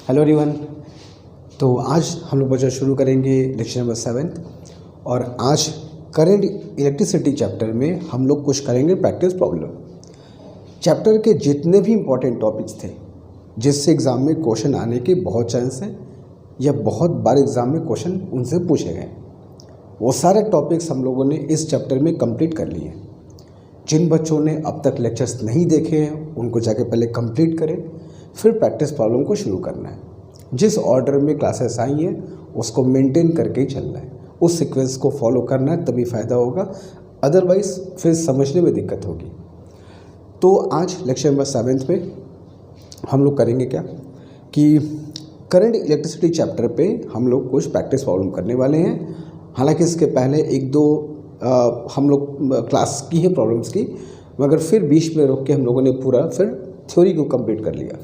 Hello everyone. तो आज हम लोग बच्चा शुरू करेंगे लेक्चर नंबर 7 और आज करंट इलेक्ट्रिसिटी चैप्टर में हम लोग कुछ करेंगे प्रैक्टिस प्रॉब्लम। चैप्टर के जितने भी इम्पोर्टेंट टॉपिक्स थे जिससे एग्ज़ाम में क्वेश्चन आने के बहुत चांस हैं या बहुत बार एग्ज़ाम में क्वेश्चन उनसे पूछे गए, वो सारे टॉपिक्स हम लोगों ने इस चैप्टर में कंप्लीट कर लिए। जिन बच्चों ने अब तक लेक्चर्स नहीं देखे हैं उनको जाके पहले कंप्लीट करें, फिर प्रैक्टिस प्रॉब्लम को शुरू करना है। जिस ऑर्डर में क्लासेस आई हैं उसको मेंटेन करके ही चलना है, उस सीक्वेंस को फॉलो करना है, तभी फ़ायदा होगा, अदरवाइज़ फिर समझने में दिक्कत होगी। तो आज लेक्चर नंबर 7 में हम लोग करेंगे क्या कि करंट इलेक्ट्रिसिटी चैप्टर पे हम लोग कुछ प्रैक्टिस प्रॉब्लम करने वाले हैं। हालांकि इसके पहले एक दो हम लोग क्लास की है प्रॉब्लम्स की, मगर फिर बीच में रोक के हम लोगों ने पूरा फिर थ्योरी को कंप्लीट कर लिया।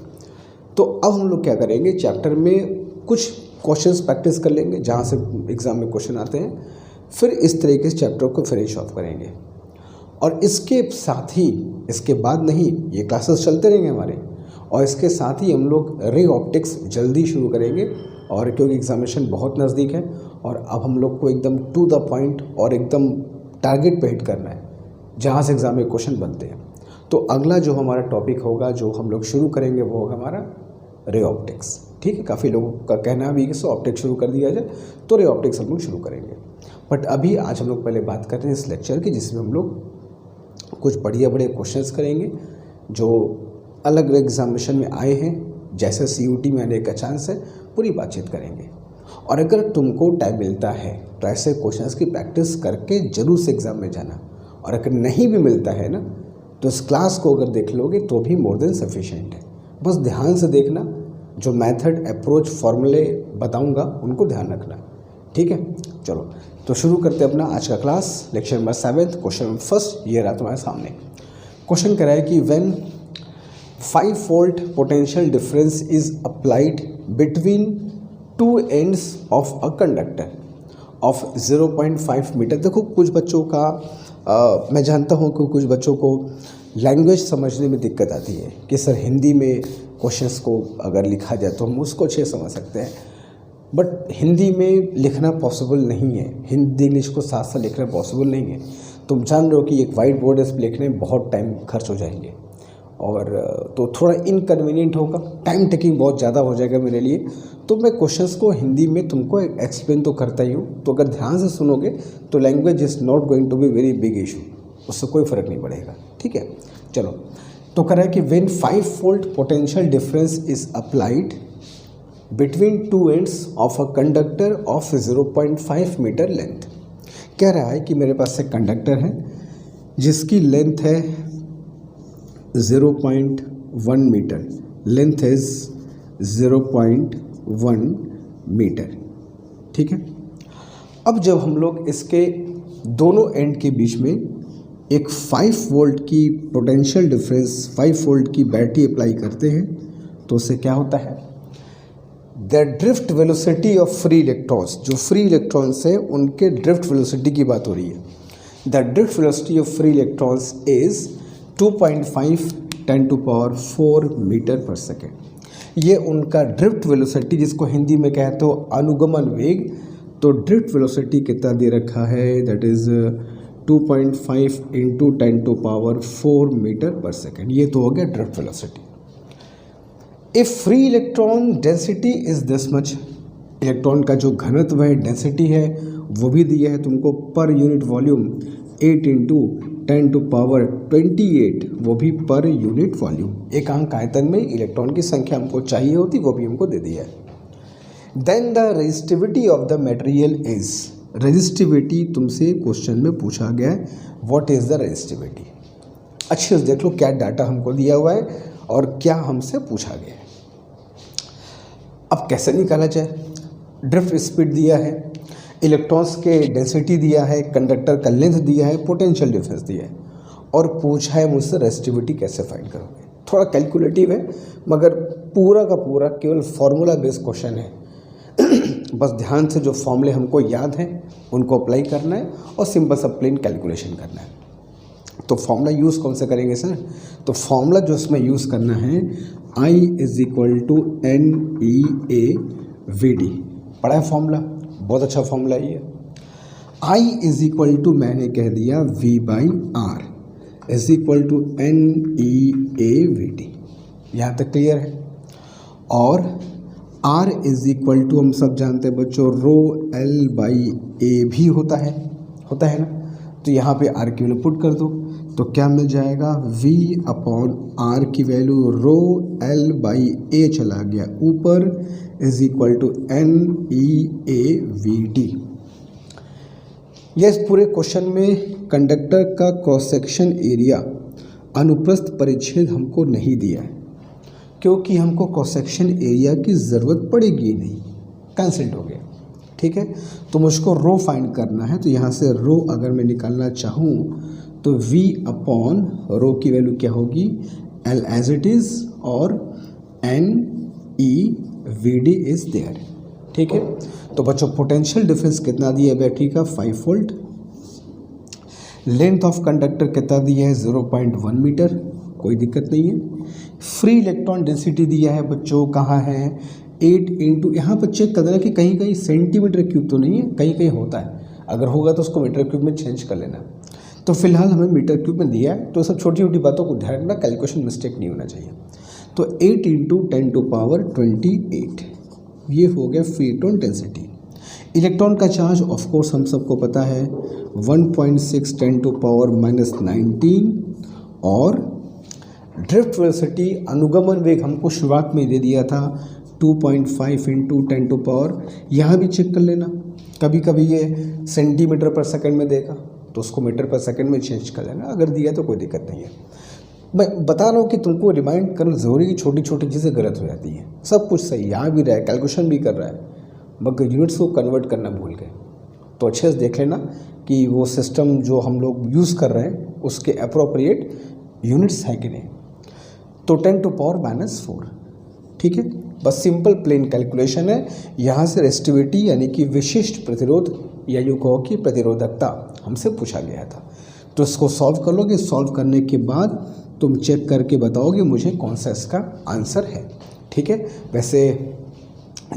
तो अब हम लोग क्या करेंगे, चैप्टर में कुछ क्वेश्चंस प्रैक्टिस कर लेंगे जहाँ से एग्ज़ाम में क्वेश्चन आते हैं, फिर इस तरीके से चैप्टर को फिनिश ऑफ करेंगे। और इसके साथ ही इसके बाद नहीं, ये क्लासेस चलते रहेंगे हमारे, और इसके साथ ही हम लोग रे ऑप्टिक्स जल्दी शुरू करेंगे। और क्योंकि एग्जामिनेशन बहुत नज़दीक है और अब हम लोग को एकदम टू द पॉइंट और एकदम टारगेट पे हिट करना है जहाँ से एग्ज़ाम में क्वेश्चन बनते हैं। तो अगला जो हमारा टॉपिक होगा, जो हम लोग शुरू करेंगे, वो होगा हमारा रे ऑप्टिक्स। ठीक है, काफ़ी लोगों का कहना भी कि ऑप्टिक्स शुरू कर दिया जाए, तो रे ऑप्टिक्स हम लोग शुरू करेंगे। बट अभी आज हम लोग पहले बात कर रहे हैं इस लेक्चर की, जिसमें हम लोग कुछ बढ़िया बड़े क्वेश्चंस करेंगे जो अलग अलग एग्जामिनेशन में आए हैं, जैसे CUT में आने का चांस है, पूरी बातचीत करेंगे। और अगर तुमको टाइम मिलता है तो ऐसे क्वेश्चंस की प्रैक्टिस करके ज़रूर से एग्ज़ाम में जाना, और अगर नहीं भी मिलता है ना तो इस क्लास को अगर देख लोगे तो भी मोर देन सफिशिएंट है। बस ध्यान से देखना, जो मेथड अप्रोच फॉर्मूले बताऊंगा उनको ध्यान रखना। ठीक है, चलो तो शुरू करते हैं अपना आज का class, lecture number 7, question number first. ये रहा तुम्हारे सामने क्वेश्चन। कह रहा है कि when 5 volt potential difference is applied between 2 ends of a conductor of 0.5 metre. देखो कुछ बच्चों का मैं जानता हूँ कि कुछ बच्चों को लैंग्वेज समझने में दिक्कत आती है कि सर हिंदी में क्वेश्चंस को अगर लिखा जाए तो हम उसको अच्छे समझ सकते हैं, बट हिंदी में लिखना पॉसिबल नहीं है, हिंदी इंग्लिश को साथ साथ लिखना पॉसिबल नहीं है। तुम जान रहे हो कि एक वाइट बोर्ड इस पर लिखने में बहुत टाइम खर्च हो जाएंगे और तो थोड़ा इनकन्वीनियंट होगा, टाइम टेकिंग बहुत ज़्यादा हो जाएगा मेरे लिए। तो मैं क्वेश्चंस को हिंदी में तुमको एक्सप्लेन तो करता ही हूँ, तो अगर ध्यान से सुनोगे तो language is not going to be very big issue, उससे कोई फ़र्क नहीं पड़ेगा। ठीक है, चलो तो कह रहा है कि when 5 volt potential difference is applied between 2 ends of a conductor of 0.5 metre length. कह रहा है कि मेरे पास एक कंडक्टर है जिसकी लेंथ है 0.1 मीटर, लेंथ इज 0.1 मीटर। ठीक है, अब जब हम लोग इसके दोनों एंड के बीच में एक 5 वोल्ट की पोटेंशियल डिफरेंस 5 वोल्ट की बैटरी अप्लाई करते हैं तो उससे क्या होता है, the drift velocity of free electrons, जो फ्री इलेक्ट्रॉन्स है उनके ड्रिफ्ट वेलोसिटी की बात हो रही है। The drift velocity of free electrons is 2.5 10⁴ metre per second. ये उनका ड्रिफ्ट वेलोसिटी, जिसको हिंदी में कहते हो अनुगमन वेग। तो ड्रिफ्ट वेलोसिटी कितना दे रखा है, that is 2.5 × 10⁴ metre per second. ये तो हो गया drift velocity. If free electron density is this much, electron का जो घनत्व है, डेंसिटी है, वो भी दिया है तुमको पर यूनिट वॉल्यूम 8 × 10⁻28, वो भी पर यूनिट वॉल्यूम। एकांक आयतन में इलेक्ट्रॉन की संख्या हमको चाहिए होती, वो भी हमको दे दिया है। Then the resistivity of the material is, resistivity तुमसे क्वेश्चन में पूछा गया है, व्हाट इज द रेजिस्टिविटी। अच्छे से देख लो क्या डाटा हमको दिया हुआ है और क्या हमसे पूछा गया है। अब कैसे निकाला जाए, ड्रिफ्ट स्पीड दिया है, इलेक्ट्रॉन्स के डेंसिटी दिया है, कंडक्टर का लेंथ दिया है, पोटेंशियल डिफरेंस दिया है, और पूछा है मुझसे रेजिस्टिविटी कैसे फाइंड करोगे। थोड़ा कैलकुलेटिव है, मगर पूरा का पूरा केवल फार्मूला बेस्ड क्वेश्चन है। बस ध्यान से जो फॉर्मूले हमको याद हैं उनको अप्लाई करना है और सिंपल सा प्लेन कैलकुलेशन करना है। तो फॉर्मूला यूज़ कौन सा करेंगे सर, तो फॉर्मूला जो इसमें यूज़ करना है, I is equal to NEA VD। पढ़ा है फॉर्मूला, बहुत अच्छा फॉर्मूला ये। I इज इक्वल टू मैंने कह दिया V/R is equal to NEA VD। यहाँ तक क्लियर है। और R इज इक्वल टू हम सब जानते हैं बच्चों रो L/A भी होता है ना। तो यहाँ पे R की वैल्यू पुट कर दो तो क्या मिल जाएगा, V/R की वैल्यू रो L/A चला गया ऊपर is equal to NEA VD। यह पूरे क्वेश्चन में कंडक्टर का क्रॉस सेक्शन एरिया अनुप्रस्थ परिच्छेद हमको नहीं दिया है, क्योंकि हमको क्रॉस सेक्शन एरिया की ज़रूरत पड़ेगी नहीं, कैंसिल्ड हो गया। ठीक है, तो मुझको रो फाइंड करना है। तो यहाँ से रो अगर मैं निकालना चाहूँ तो V/रो की वैल्यू क्या होगी, L एज इट इज़ और NE VD इज़ देयर। ठीक है, तो बच्चों पोटेंशियल डिफरेंस कितना दिया है बैटरी का, 5 वोल्ट। लेंथ ऑफ कंडक्टर कितना दिया है, 0.1 मीटर, कोई दिक्कत नहीं है। फ्री इलेक्ट्रॉन डेंसिटी दिया है बच्चों, कहाँ है, 8 इंटू, यहाँ पर चेक कर देना कि कहीं कहीं सेंटीमीटर क्यूब तो नहीं है, कहीं कहीं होता है, अगर होगा तो उसको मीटर क्यूब में चेंज कर लेना। तो फिलहाल हमें मीटर क्यूब में दिया है, तो सब छोटी छोटी बातों को ध्यान रखना, कैलकुलेशन मिस्टेक नहीं होना चाहिए। तो 8 इंटू 10⁻28 ये हो गया फ्री इलेक्ट्रॉन डेंसिटी। इलेक्ट्रॉन का चार्ज ऑफ कोर्स हम सबको पता है 1.6 10⁻19 और ड्रिफ्ट वेलोसिटी अनुगमन वेग हमको शुरुआत में दे दिया था 2.5 इंटू 10⁻, यहाँ भी चेक कर लेना, कभी कभी ये सेंटीमीटर पर सेकंड में देगा तो उसको मीटर पर सेकंड में चेंज कर लेना, अगर दिया तो कोई दिक्कत नहीं है। मैं बता रहा हूँ कि तुमको रिमाइंड करना ज़रूरी है, छोटी छोटी चीज़ें गलत हो जाती हैं। सब कुछ सही यहाँ भी रहा है, कैलकुलेशन भी कर रहा है, मगर यूनिट्स को कन्वर्ट करना भूल गए। तो अच्छे से देख लेना कि वो सिस्टम जो हम लोग यूज़ कर रहे हैं उसके अप्रोप्रिएट यूनिट्स है कि नहीं। तो 10⁻⁻4, ठीक है, बस सिंपल प्लेन कैलकुलेशन है। यहाँ से रेसिस्टिविटी यानी कि विशिष्ट प्रतिरोध या यूँ कहो कि प्रतिरोधकता हमसे पूछा गया था। तो इसको सॉल्व कर लोगे, सॉल्व करने के बाद तुम चेक करके बताओगे मुझे कौन सा इसका आंसर है। ठीक है, वैसे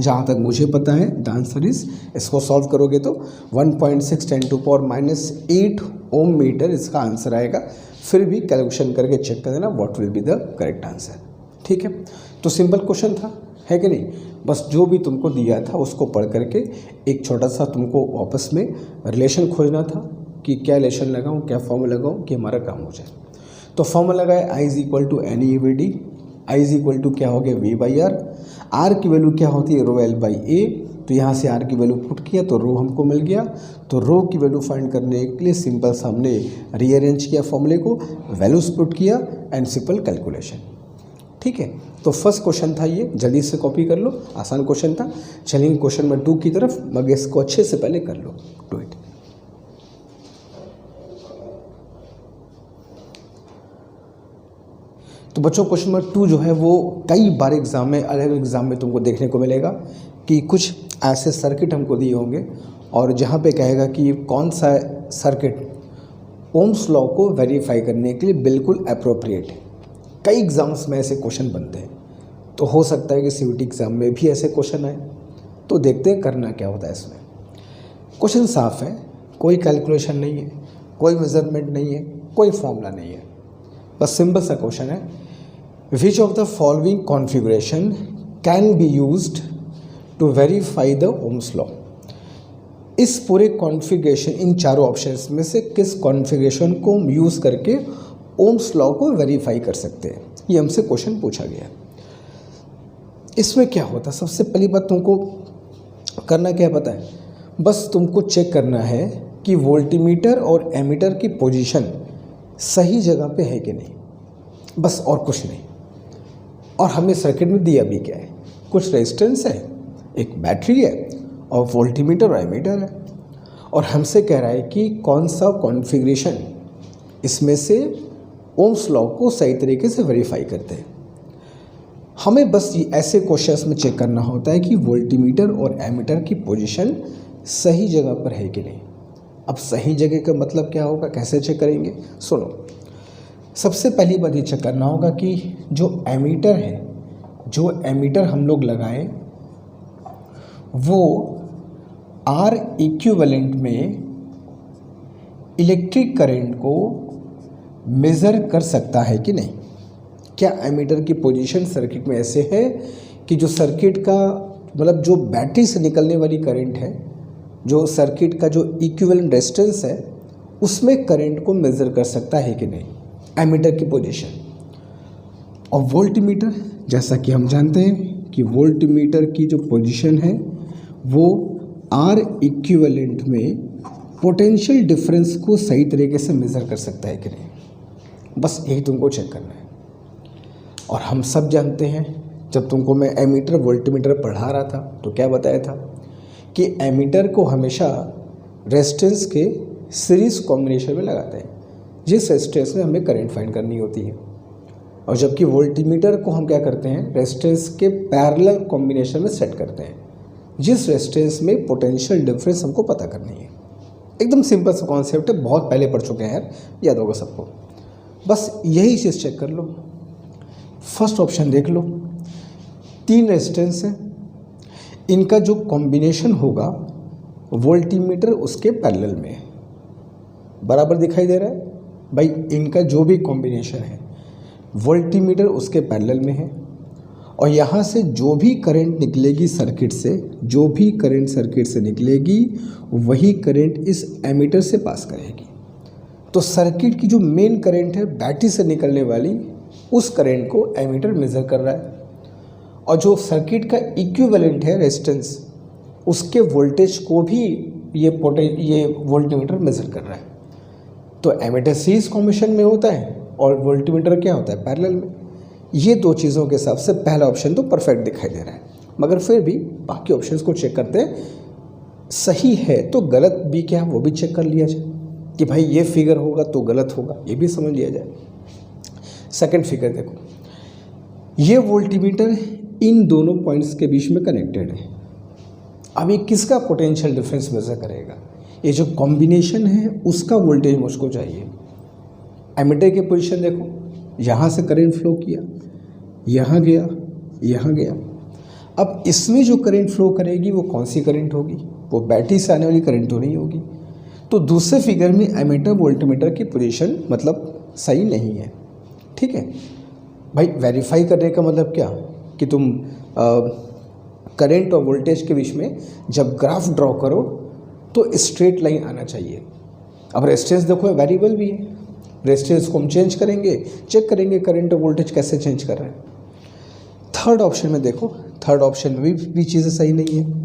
जहाँ तक मुझे पता है द आंसर इज, इसको सॉल्व करोगे तो 1.6 10⁻8 ओम मीटर इसका आंसर आएगा। फिर भी कैलकुलेशन करके चेक कर देना what will be the correct answer. ठीक है, तो सिंपल क्वेश्चन था, है कि नहीं। बस जो भी तुमको दिया था उसको पढ़ करके एक छोटा सा तुमको वापस में रिलेशन खोजना था कि क्या रिलेशन लगाऊं, क्या फॉर्मूला लगाऊं कि हमारा काम हो जाए। तो फॉर्मूला लगाए I is equal to NE VD, I is equal to क्या हो गया V/R, R की वैल्यू क्या होती है रो L/A। तो यहाँ से R की वैल्यू पुट किया तो रो हमको मिल गया। तो रो की वैल्यू फाइंड करने के लिए सिंपल सा हमने रीअरेंज किया फॉर्मूले को, वैल्यूज पुट किया एंड सिंपल कैलकुलेशन। ठीक है, तो फर्स्ट क्वेश्चन था ये, जल्दी से कॉपी कर लो, आसान क्वेश्चन था। चलेंगे क्वेश्चन नंबर 2 की तरफ, मगर इसको अच्छे से पहले कर लो, डू इट। तो बच्चों क्वेश्चन नंबर 2 जो है वो कई बार एग्जाम में, अलग एग्जाम में तुमको देखने को मिलेगा कि कुछ ऐसे सर्किट हमको दिए होंगे और जहाँ पे कहेगा कि कौन सा सर्किट ओम्स लॉ को वेरीफाई करने के लिए बिल्कुल अप्रोप्रिएट है। कई एग्जाम्स में ऐसे क्वेश्चन बनते हैं, तो हो सकता है कि CVT एग्ज़ाम में भी ऐसे क्वेश्चन आए। तो देखते हैं करना क्या होता है इसमें। क्वेश्चन साफ है, कोई कैलकुलेशन नहीं है, कोई मेजरमेंट नहीं है, कोई फॉर्मूला नहीं है, बस सिंपल सा क्वेश्चन है। Which of the following configuration can be used to verify the Ohm's law. इस पूरे कॉन्फ़िगरेशन, इन चारों ऑप्शंस में से किस कॉन्फ़िगरेशन को यूज़ करके ओम्स लॉ को वेरीफाई कर सकते हैं, ये हमसे क्वेश्चन पूछा गया। इसमें क्या होता है, सबसे पहली बात तुमको करना क्या पता है, बस तुमको चेक करना है कि वोल्टीमीटर और एमीटर की पोजीशन सही जगह पे है कि नहीं, बस और कुछ नहीं। और हमें सर्किट में दिया भी क्या है, कुछ रेजिस्टेंस है, एक बैटरी है और वोल्टीमीटर और एमीटर है, और हमसे कह रहा है कि कौन सा कॉन्फ़िगरेशन इसमें से ओम्स लॉ को सही तरीके से वेरीफाई करते हैं। हमें बस ये ऐसे क्वेश्चंस में चेक करना होता है कि वोल्टीमीटर और एमीटर की पोजीशन सही जगह पर है कि नहीं। अब सही जगह का मतलब क्या होगा, कैसे चेक करेंगे, सुनो। सबसे पहली बात ये चेक करना होगा कि जो एमीटर है जो एमीटर हम लोग लगाए वो आर इक्विवेलेंट में इलेक्ट्रिक करंट को मेज़र कर सकता है कि नहीं। क्या एमीटर की पोजीशन सर्किट में ऐसे है कि जो सर्किट का मतलब जो बैटरी से निकलने वाली करंट है, जो सर्किट का जो इक्विवेलेंट रेजिस्टेंस है उसमें करंट को मेज़र कर सकता है कि नहीं, एमीटर की पोजीशन। और वोल्टमीटर, जैसा कि हम जानते हैं कि वोल्टमीटर की जो पोजीशन है वो आर इक्विवेलेंट में पोटेंशियल डिफरेंस को सही तरीके से मेज़र कर सकता है कि नहीं। बस यही तुमको चेक करना है। और हम सब जानते हैं, जब तुमको मैं एमीटर वोल्टमीटर पढ़ा रहा था तो क्या बताया था कि एमीटर को हमेशा रेजिस्टेंस के सीरीज कॉम्बिनेशन में लगाते हैं, जिस रेजिस्टेंस में हमें करंट फाइंड करनी होती है। और जबकि वोल्टमीटर को हम क्या करते हैं, रेजिस्टेंस के पैरेलल कॉम्बिनेशन में सेट करते हैं, जिस रेजिस्टेंस में पोटेंशियल डिफरेंस हमको पता करनी है। एकदम सिंपल सा कॉन्सेप्ट है, बहुत पहले पढ़ चुके हैं यार, याद होगा सबको। बस यही चीज़ चेक कर लो। फर्स्ट ऑप्शन देख लो, 3 रेजिस्टेंस है, इनका जो कॉम्बिनेशन होगा वोल्टमीटर उसके पैरेलल में है। बराबर दिखाई दे रहा है भाई, इनका जो भी कॉम्बिनेशन है वोल्टमीटर उसके पैरेलल में है। और यहाँ से जो भी करंट निकलेगी सर्किट से, जो भी करंट सर्किट से निकलेगी वही करंट इस एमीटर से पास करेगी। तो सर्किट की जो मेन करंट है बैटरी से निकलने वाली, उस करंट को एमीटर मेज़र कर रहा है। और जो सर्किट का इक्विवेलेंट है रेजिस्टेंस, उसके वोल्टेज को भी ये वोल्टमीटर मेज़र कर रहा है। तो एमीटर सीरीज कॉम्बिनेशन में होता है और वोल्टमीटर क्या होता है, पैरेलल में। ये 2 चीज़ों के हिसाब से पहला ऑप्शन तो परफेक्ट दिखाई दे रहा है, मगर फिर भी बाकी ऑप्शंस को चेक करते हैं। सही है तो गलत भी क्या वो भी चेक कर लिया जाए कि भाई ये फिगर होगा तो गलत होगा, ये भी समझ लिया जाए। सेकंड फिगर देखो, ये वोल्टमीटर इन दोनों पॉइंट्स के बीच में कनेक्टेड है। अब ये किसका पोटेंशियल डिफरेंस मेज़र करेगा, ये जो कॉम्बिनेशन है उसका वोल्टेज मुझको चाहिए। एमीटर की पोजीशन देखो, यहाँ से करंट फ्लो किया, यहाँ गया, यहाँ गया। अब इसमें जो करंट फ्लो करेगी वो कौन सी करंट होगी, वो बैटरी से आने वाली करंट तो नहीं होगी। तो दूसरे फिगर में एमीटर वोल्टमीटर की पोजीशन मतलब सही नहीं है। ठीक है भाई, वेरीफाई करने का मतलब क्या कि तुम करंट और वोल्टेज के बीच में जब ग्राफ ड्रॉ करो तो स्ट्रेट लाइन आना चाहिए। अब रेजिस्टेंस देखो वेरिएबल भी है, रेजिस्टेंस को हम चेंज करेंगे, चेक करेंगे करंट और वोल्टेज कैसे चेंज कर रहे हैं। थर्ड ऑप्शन में देखो, थर्ड ऑप्शन में भी चीज़ें सही नहीं है।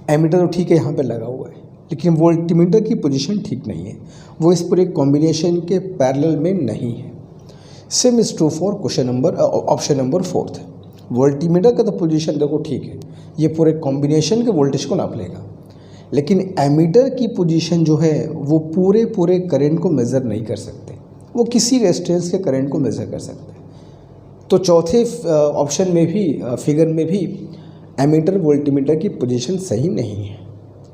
एमीटर तो ठीक है यहाँ पे लगा हुआ है, लेकिन वोल्टमीटर की पोजीशन ठीक नहीं है, वो इस पूरे कॉम्बिनेशन के पैरेलल में नहीं है। Same is true for option number 4। Voltmeter का तो पोजीशन देखो ठीक है, ये पूरे कॉम्बिनेशन के वोल्टेज को नाप लेगा, लेकिन एमीटर की पोजीशन जो है वो पूरे करंट को मेज़र नहीं कर सकते, वो किसी रेजिस्टेंस के करंट को मेज़र कर सकते हैं। तो चौथे ऑप्शन में भी फिगर में भी एमीटर वोल्टमीटर की पोजीशन सही नहीं है,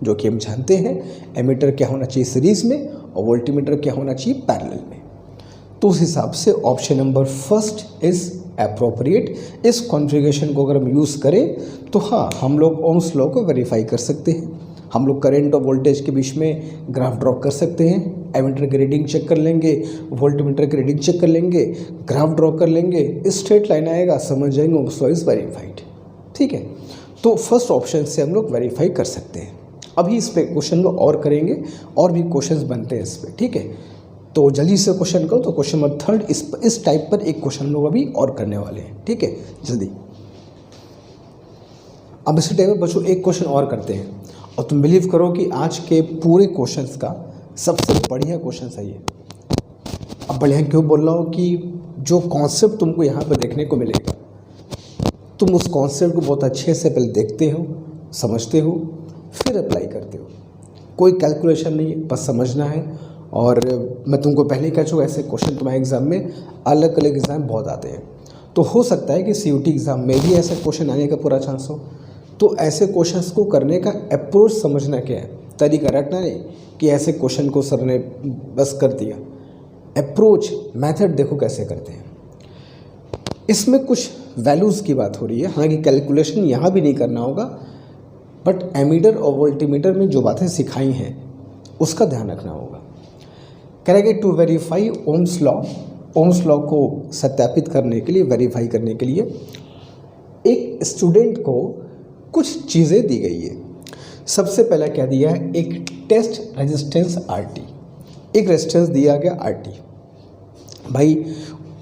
जो कि हम जानते हैं एमीटर क्या होना चाहिए सीरीज़ में और वोल्टमीटर क्या होना चाहिए पैरेलल में। तो उस हिसाब से ऑप्शन नंबर 1 इज़ एप्रोप्रिएट। इस कॉन्फ़िगरेशन को अगर हम यूज़ करें तो हाँ, हम लोग ओम्स लॉ को वेरीफाई कर सकते हैं। हम लोग करंट और वोल्टेज के बीच में ग्राफ ड्रॉ कर सकते हैं, एमीटर की रीडिंग चेक कर लेंगे, वोल्टमीटर की रीडिंग चेक कर लेंगे, ग्राफ ड्रॉ कर लेंगे, स्ट्रेट लाइन आएगा, समझ जाएंगे ओम्स लॉ इज़ वेरीफाइड। ठीक है, तो फर्स्ट ऑप्शन से हम लोग वेरीफाई कर सकते हैं। अभी इस पे क्वेश्चन को और करेंगे, और भी क्वेश्चंस बनते हैं इस पर। ठीक है, तो जल्दी से क्वेश्चन करो। तो क्वेश्चन नंबर 3 इस टाइप पर एक क्वेश्चन लोग अभी और करने वाले हैं। ठीक है, जल्दी। अब इसी टाइप पर बच्चों एक क्वेश्चन और करते हैं, और तुम बिलीव करो कि आज के पूरे क्वेश्चंस का सबसे बढ़िया क्वेश्चन है ये। अब बढ़िया क्यों बोल रहा हूँ कि जो कॉन्सेप्ट तुमको यहाँ पर देखने को मिलेगा, तुम उस कॉन्सेप्ट को बहुत अच्छे से पहले देखते हो, समझते हो, फिर अप्लाई करते हो। कोई कैलकुलेशन नहीं है, बस समझना है। और मैं तुमको पहले ही कह चुका, ऐसे क्वेश्चन तुम्हारे एग्ज़ाम में अलग अलग एग्ज़ाम बहुत आते हैं, तो हो सकता है कि CUT एग्ज़ाम में भी ऐसा क्वेश्चन आने का पूरा चांस हो। तो ऐसे क्वेश्चंस को करने का अप्रोच समझना क्या है, तरीका रटना नहीं कि ऐसे क्वेश्चन को सर ने बस कर दिया। अप्रोच मेथड देखो कैसे करते हैं। इसमें कुछ वैल्यूज़ की बात हो रही है, हालांकि कैलकुलेशन यहाँ भी नहीं करना होगा, बट एमीटर और वोल्टीमीटर में जो बातें सिखाई हैं उसका ध्यान रखना होगा। करेंगे to verify Ohm's law. Ohm's law को सत्यापित करने के लिए, वेरीफाई करने के लिए एक स्टूडेंट को कुछ चीज़ें दी गई है। सबसे पहला क्या दिया है, एक टेस्ट रेजिस्टेंस RT, एक रेजिस्टेंस दिया गया RT। भाई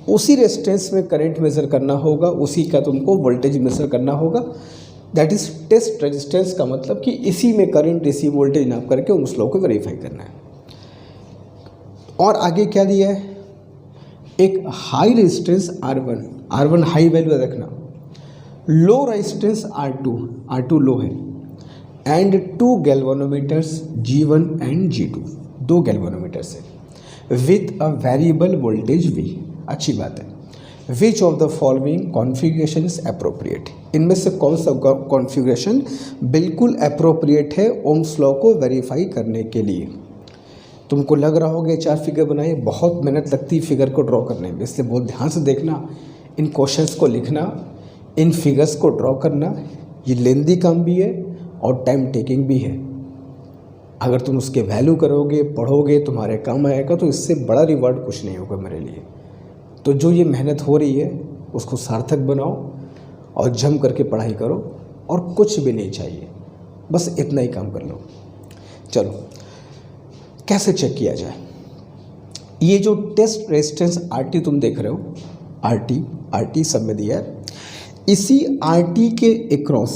उसी रेजिस्टेंस में करंट मेज़र करना होगा, उसी का तुमको वोल्टेज मेज़र करना होगा। दैट इज़ टेस्ट रेजिस्टेंस का मतलब कि इसी में करंट, इसी वोल्टेज नाप करके ओम्स लॉ को वेरीफाई करना है। और आगे क्या दिया है, एक high resistance R1 high value रखना, लो रेजिस्टेंस R2 लो है, एंड 2 गैल्वेनोमीटर्स G1 एंड G2, 2 गैल्वेनोमीटर्स है with a variable voltage V। अच्छी बात है। Which of the following configuration is appropriate, इनमें से कौन सा कॉन्फ़िगरेशन बिल्कुल अप्रोप्रिएट है ओम्स लॉ को वेरीफाई करने के लिए। तुमको लग रहा होगा 4 फिगर बनाए, बहुत मेहनत लगती है फिगर को ड्रॉ करने में, इसलिए बहुत ध्यान से देखना, इन क्वेश्चंस को लिखना, इन फिगर्स को ड्रॉ करना। ये लेंदी काम भी है और टाइम टेकिंग भी है। अगर तुम उसके वैल्यू करोगे, पढ़ोगे, तुम्हारे काम आएगा, तो इससे बड़ा रिवॉर्ड कुछ नहीं होगा मेरे लिए। तो जो ये मेहनत हो रही है उसको सार्थक बनाओ और जम करके पढ़ाई करो, और कुछ भी नहीं चाहिए, बस इतना ही काम कर लो। चलो कैसे चेक किया जाए, ये जो टेस्ट रेजिस्टेंस RT तुम देख रहे हो, RT सब में दिया है, इसी RT के एक्रॉस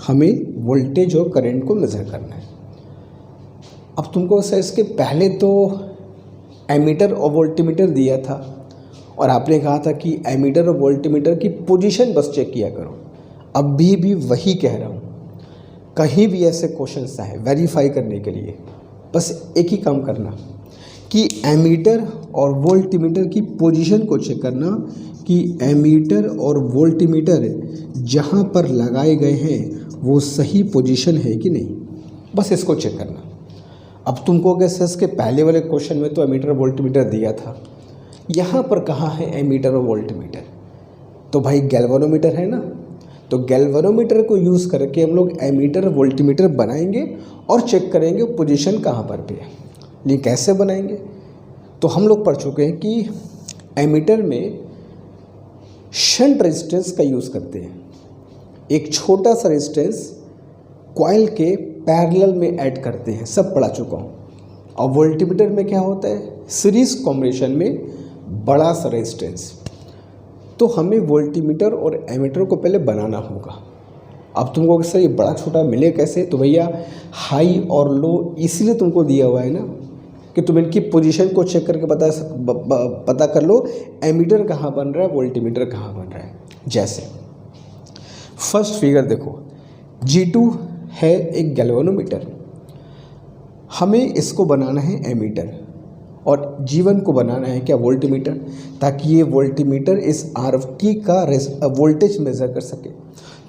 हमें वोल्टेज और करंट को मेज़र करना है। अब तुमको सर इसके पहले तो एमीटर और वोल्टीमीटर दिया था और आपने कहा था कि एमीटर और वोल्टीमीटर की पोजीशन बस चेक किया करो। अब भी वही कह रहा हूँ, कहीं भी ऐसे क्वेश्चंस आए वेरीफाई करने के लिए बस एक ही काम करना कि एमीटर और वोल्टीमीटर की पोजीशन को चेक करना कि एमीटर और वोल्टीमीटर जहाँ पर लगाए गए हैं वो सही पोजीशन है कि नहीं, बस इसको चेक करना। अब तुमको अगर सर के पहले वाले क्वेश्चन में तो एमीटर वोल्टीमीटर दिया था, यहाँ पर कहाँ है एमीटर और वोल्टीमीटर, तो भाई गैल्वेनोमीटर है ना, तो गैल्वेनोमीटर को यूज़ करके हम लोग एमीटर वोल्टीमीटर बनाएंगे और चेक करेंगे पोजीशन कहाँ पर भी है। लेकिन कैसे बनाएंगे, तो हम लोग पढ़ चुके हैं कि एमीटर में शंट रेजिस्टेंस का यूज़ करते हैं। एक छोटा सा रेजिस्टेंस कॉइल के पैरेलल में ऐड करते हैं, सब पढ़ा चुका हूँ। और वोल्टीमीटर में क्या होता है, सीरीज कॉम्बिनेशन में बड़ा सा रेजिस्टेंस। तो हमें वोल्टीमीटर और एमीटर को पहले बनाना होगा। अब तुमको सर ये बड़ा छोटा मिले कैसे, तो भैया हाई और लो इसीलिए तुमको दिया हुआ है ना कि तुम इनकी पोजीशन को चेक करके पता कर लो एमीटर कहाँ बन रहा है, वोल्टीमीटर कहाँ बन रहा है। जैसे फर्स्ट फिगर देखो, G2 है एक गैल्वेनोमीटर, हमें इसको बनाना है एमीटर और G1 को बनाना है क्या, वोल्टीमीटर, ताकि ये वोल्टीमीटर इस RT का वोल्टेज मेज़र कर सके।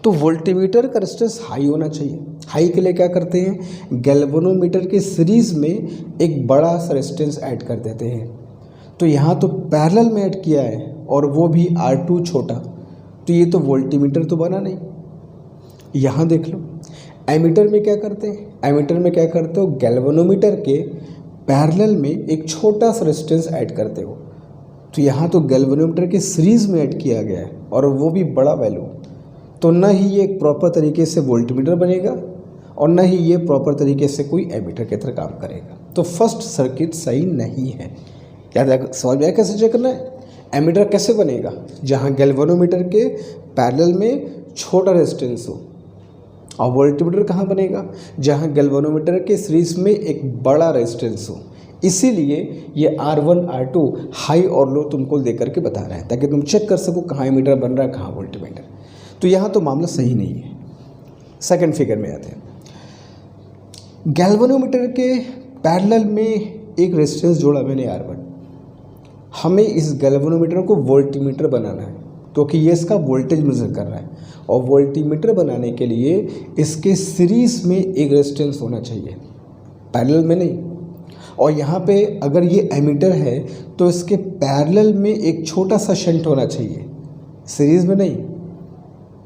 तो वोल्टीमीटर का रेजिस्टेंस हाई होना चाहिए। हाई के लिए क्या करते हैं, गैल्वेनोमीटर के सीरीज़ में एक बड़ा सा रेजिस्टेंस ऐड कर देते हैं। तो यहाँ तो पैरेलल में ऐड किया है और वो भी R2 छोटा, तो ये तो वोल्टीमीटर तो बना नहीं। यहाँ देख लो एमीटर में क्या करते हैं, एमीटर में क्या करते हो, गैल्वेनोमीटर के पैरेलल में एक छोटा सा रेजिस्टेंस ऐड करते हो। तो यहाँ तो गैल्वेनोमीटर के सीरीज़ में ऐड किया गया है और वो भी बड़ा वैल्यू, तो न ही ये एक प्रॉपर तरीके से वोल्टीमीटर बनेगा और न ही ये प्रॉपर तरीके से कोई एमीटर की तरह काम करेगा। तो फर्स्ट सर्किट सही नहीं है। याद समझ में आया कैसे चेक करना है। एमीटर कैसे बनेगा, जहाँ गैल्वेनोमीटर के पैरेलल में छोटा रेजिस्टेंस हो, और वोल्टीमीटर कहाँ बनेगा, जहाँ गैल्वेनोमीटर के सीरीज में एक बड़ा रेजिस्टेंस हो। इसीलिए ये R1 R2 हाई और लो तुमको दे करके बता रहा है, ताकि तुम चेक कर सको कहाँ एमीटर बन रहा है, कहाँ वोल्टीमीटर। तो यहाँ तो मामला सही नहीं है। सेकंड फिगर में आते हैं, गैल्वेनोमीटर के पैरेलल में एक रेजिस्टेंस जोड़ा मैंने R1, हमें इस गैल्वेनोमीटर को वोल्टीमीटर बनाना है क्योंकि ये इसका वोल्टेज मेज़र कर रहा है, और वोल्टीमीटर बनाने के लिए इसके सीरीज़ में एक रेजिस्टेंस होना चाहिए, पैरेलल में नहीं। और यहाँ पे अगर ये एमीटर है तो इसके पैरेलल में एक छोटा सा शंट होना चाहिए, सीरीज़ में नहीं।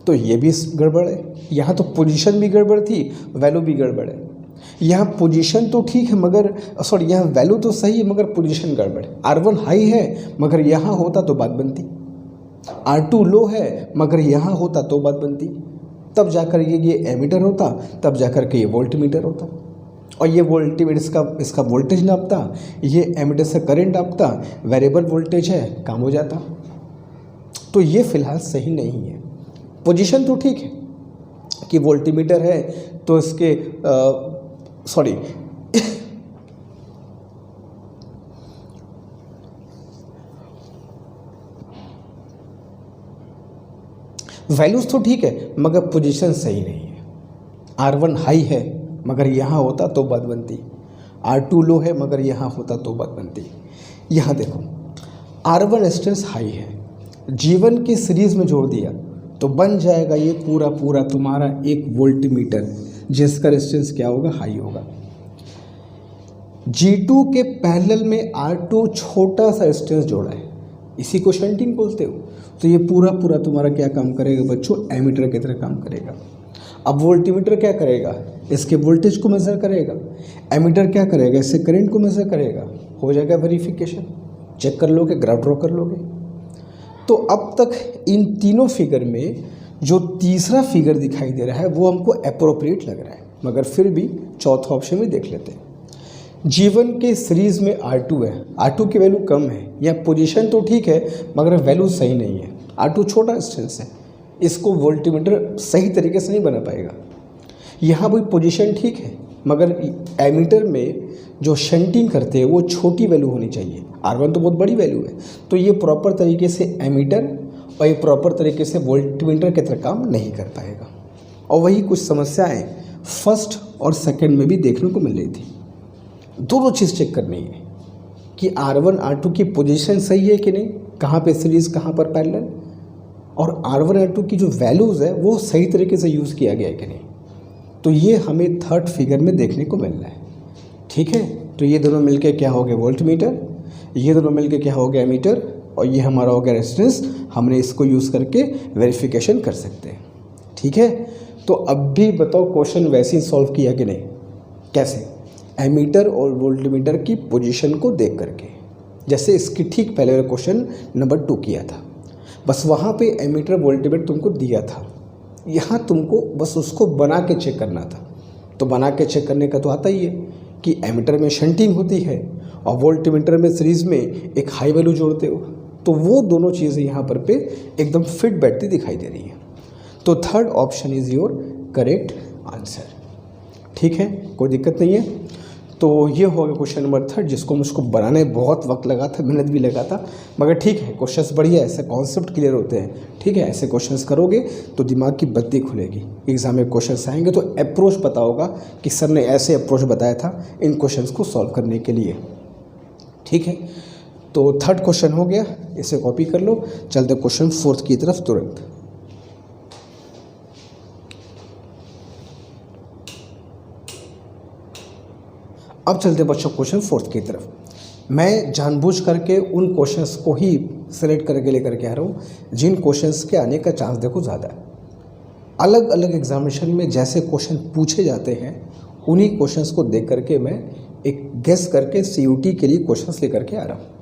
तो ये भी गड़बड़ है। यहाँ तो पोजीशन भी गड़बड़ थी, वैल्यू भी गड़बड़ है। यहाँ पोजीशन तो ठीक है मगर सॉरी यहाँ वैल्यू तो सही है मगर पोजीशन गड़बड़ है। R1 हाई है मगर यहाँ होता तो बात बनती, R2 लो है मगर यहाँ होता तो बात बनती, तब जाकर ये एमीटर होता, तब जाकर के ये वोल्टमीटर होता और ये वोल्टमीटर इसका वोल्टेज नापता, ये एमीटर से करंट नापता, वेरिएबल वोल्टेज है, काम हो जाता। तो ये फिलहाल सही नहीं है। पोजीशन तो ठीक है कि वोल्टमीटर है तो इसके वैल्यूज तो ठीक है मगर पोजीशन सही नहीं है। R1 हाई है मगर यहाँ होता तो बात बनती, R2 लो है मगर यहाँ होता तो बात बनती। यहाँ देखो R1 रेजिस्टेंस हाई है, G1 की सीरीज़ में जोड़ दिया तो बन जाएगा ये पूरा पूरा तुम्हारा एक वोल्टमीटर जिसका रेजिस्टेंस क्या होगा, हाई होगा। G2 के पैरेलल में R2 छोटा सा रेजिस्टेंस जोड़ा है, इसी को शंटिंग बोलते हो। तो ये पूरा पूरा तुम्हारा क्या काम करेगा बच्चों, एमीटर की तरह काम करेगा। अब वोल्टमीटर क्या करेगा, इसके वोल्टेज को मेज़र करेगा, एमीटर क्या करेगा, इससे करंट को मेज़र करेगा। हो जाएगा वेरिफिकेशन, चेक कर लोगे, ग्राफ ड्रॉ कर लोगे। तो अब तक इन तीनों फिगर में जो तीसरा फिगर दिखाई दे रहा है वो हमको अप्रोप्रिएट लग रहा है, मगर फिर भी चौथा ऑप्शन में देख लेते हैं। G1 के सीरीज़ में R2 है, R2 की वैल्यू कम है, या पोजीशन तो ठीक है मगर वैल्यू सही नहीं है। R2 छोटा रेजिस्टेंस है, इसको वोल्टमीटर सही तरीके से नहीं बना पाएगा। यहाँ भी पोजीशन ठीक है मगर एमीटर में जो शंटिंग करते हैं वो छोटी वैल्यू होनी चाहिए। R1 तो बहुत बड़ी वैल्यू है, तो ये प्रॉपर तरीके से एमीटर और ये प्रॉपर तरीके से वोल्टमीटर की तरह काम नहीं कर पाएगा। और वही कुछ समस्याएं फर्स्ट और सेकंड में भी देखने को मिल रही थी। दोनों चीज़ चेक करनी है कि R1 R2 की पोजीशन सही है कि नहीं, कहाँ पे सीरीज़ कहाँ पर पैरेलल, और R1 R2 की जो वैल्यूज़ है वो सही तरीके से यूज़ किया गया है कि नहीं। तो ये हमें थर्ड फिगर में देखने को मिल रहा है। ठीक है, तो ये दोनों मिलके क्या हो गया वोल्टमीटर, ये दोनों मिलके क्या हो गया एमीटर, और ये हमारा हो गया रेजिस्टेंस। हमने इसको यूज़ करके वेरिफिकेशन कर सकते हैं। ठीक है, तो अब भी बताओ क्वेश्चन वैसे ही सॉल्व किया कि नहीं, कैसे, एमीटर और वोल्टमीटर की पोजीशन को देख करके, जैसे इसकी ठीक पहले वाला क्वेश्चन नंबर 2 किया था। बस वहाँ पे एमीटर वोल्टमीटर तुमको दिया था, यहाँ तुमको बस उसको बना के चेक करना था। तो बना के चेक करने का तो आता ही है कि एमीटर में शंटिंग होती है और वोल्टमीटर में सीरीज़ में एक हाई वैल्यू जोड़ते हो, तो वो दोनों चीज़ें यहाँ पर पे एकदम फिट बैठती दिखाई दे रही है। तो third option is your correct answer. ठीक है, कोई दिक्कत नहीं है। तो ये हो गया क्वेश्चन नंबर 3, जिसको मुझको बनाने में बहुत वक्त लगा था, मेहनत भी लगा था, मगर ठीक है, क्वेश्चंस बढ़िया, ऐसे कॉन्सेप्ट क्लियर होते हैं। ठीक है, ऐसे क्वेश्चंस करोगे तो दिमाग की बत्ती खुलेगी। एग्जाम में क्वेश्चंस आएंगे तो अप्रोच पता होगा कि सर ने ऐसे अप्रोच बताया था इन क्वेश्चंस को सॉल्व करने के लिए। ठीक है, तो थर्ड क्वेश्चन हो गया, इसे कॉपी कर लो। चलते क्वेश्चन 4 की तरफ तुरंत। अब चलते बच्चों क्वेश्चन 4 की तरफ। मैं जानबूझ करके उन क्वेश्चंस को ही सिलेक्ट करके लेकर के आ रहा हूँ जिन क्वेश्चंस के आने का चांस देखो ज़्यादा है। अलग अलग एग्जामिनेशन में जैसे क्वेश्चन पूछे जाते हैं उन्हीं क्वेश्चंस को देख करके मैं एक गेस करके CUT के लिए क्वेश्चंस लेकर के आ रहा हूँ।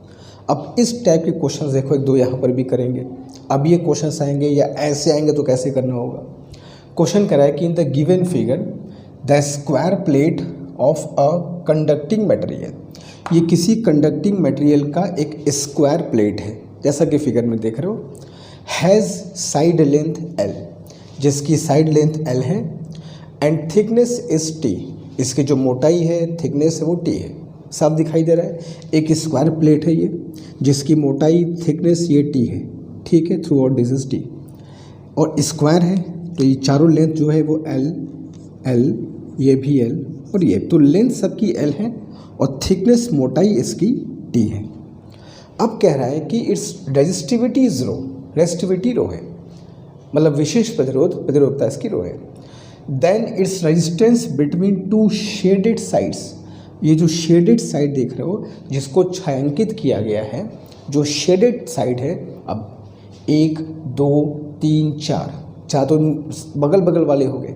अब इस टाइप के क्वेश्चंस देखो, एक दो यहाँ पर भी करेंगे। अब ये क्वेश्चंस आएंगे या ऐसे आएंगे तो कैसे करना होगा। क्वेश्चन करा है कि in the given figure the square plate of a conducting material, ये किसी कंडक्टिंग मटेरियल का एक स्क्वायर प्लेट है, जैसा कि फिगर में देख रहे हो। हैज़ साइड लेंथ L, जिसकी साइड लेंथ L है, एंड थिकनेस इज T, इसकी जो मोटाई है, थिकनेस है, वो T है। साफ दिखाई दे रहा है, एक स्क्वायर प्लेट है ये, जिसकी मोटाई, थिकनेस ये T है। ठीक है, through out this is T, और स्क्वायर है तो ये चारों लेंथ जो है वो L, ये भी L और ये, तो लेंथ सबकी L है और थिकनेस, मोटाई इसकी T है। अब कह रहा है कि it's resistivity is rho, resistivity rho है, मतलब विशेष प्रतिरोधता इसकी रो है। Then it's resistance between two shaded sides, ये जो शेडेड साइड देख रहे हो जिसको छायांकित किया गया है, जो शेडेड साइड है, अब 1 2 3 4 चाहे तो बगल बगल वाले हो गए,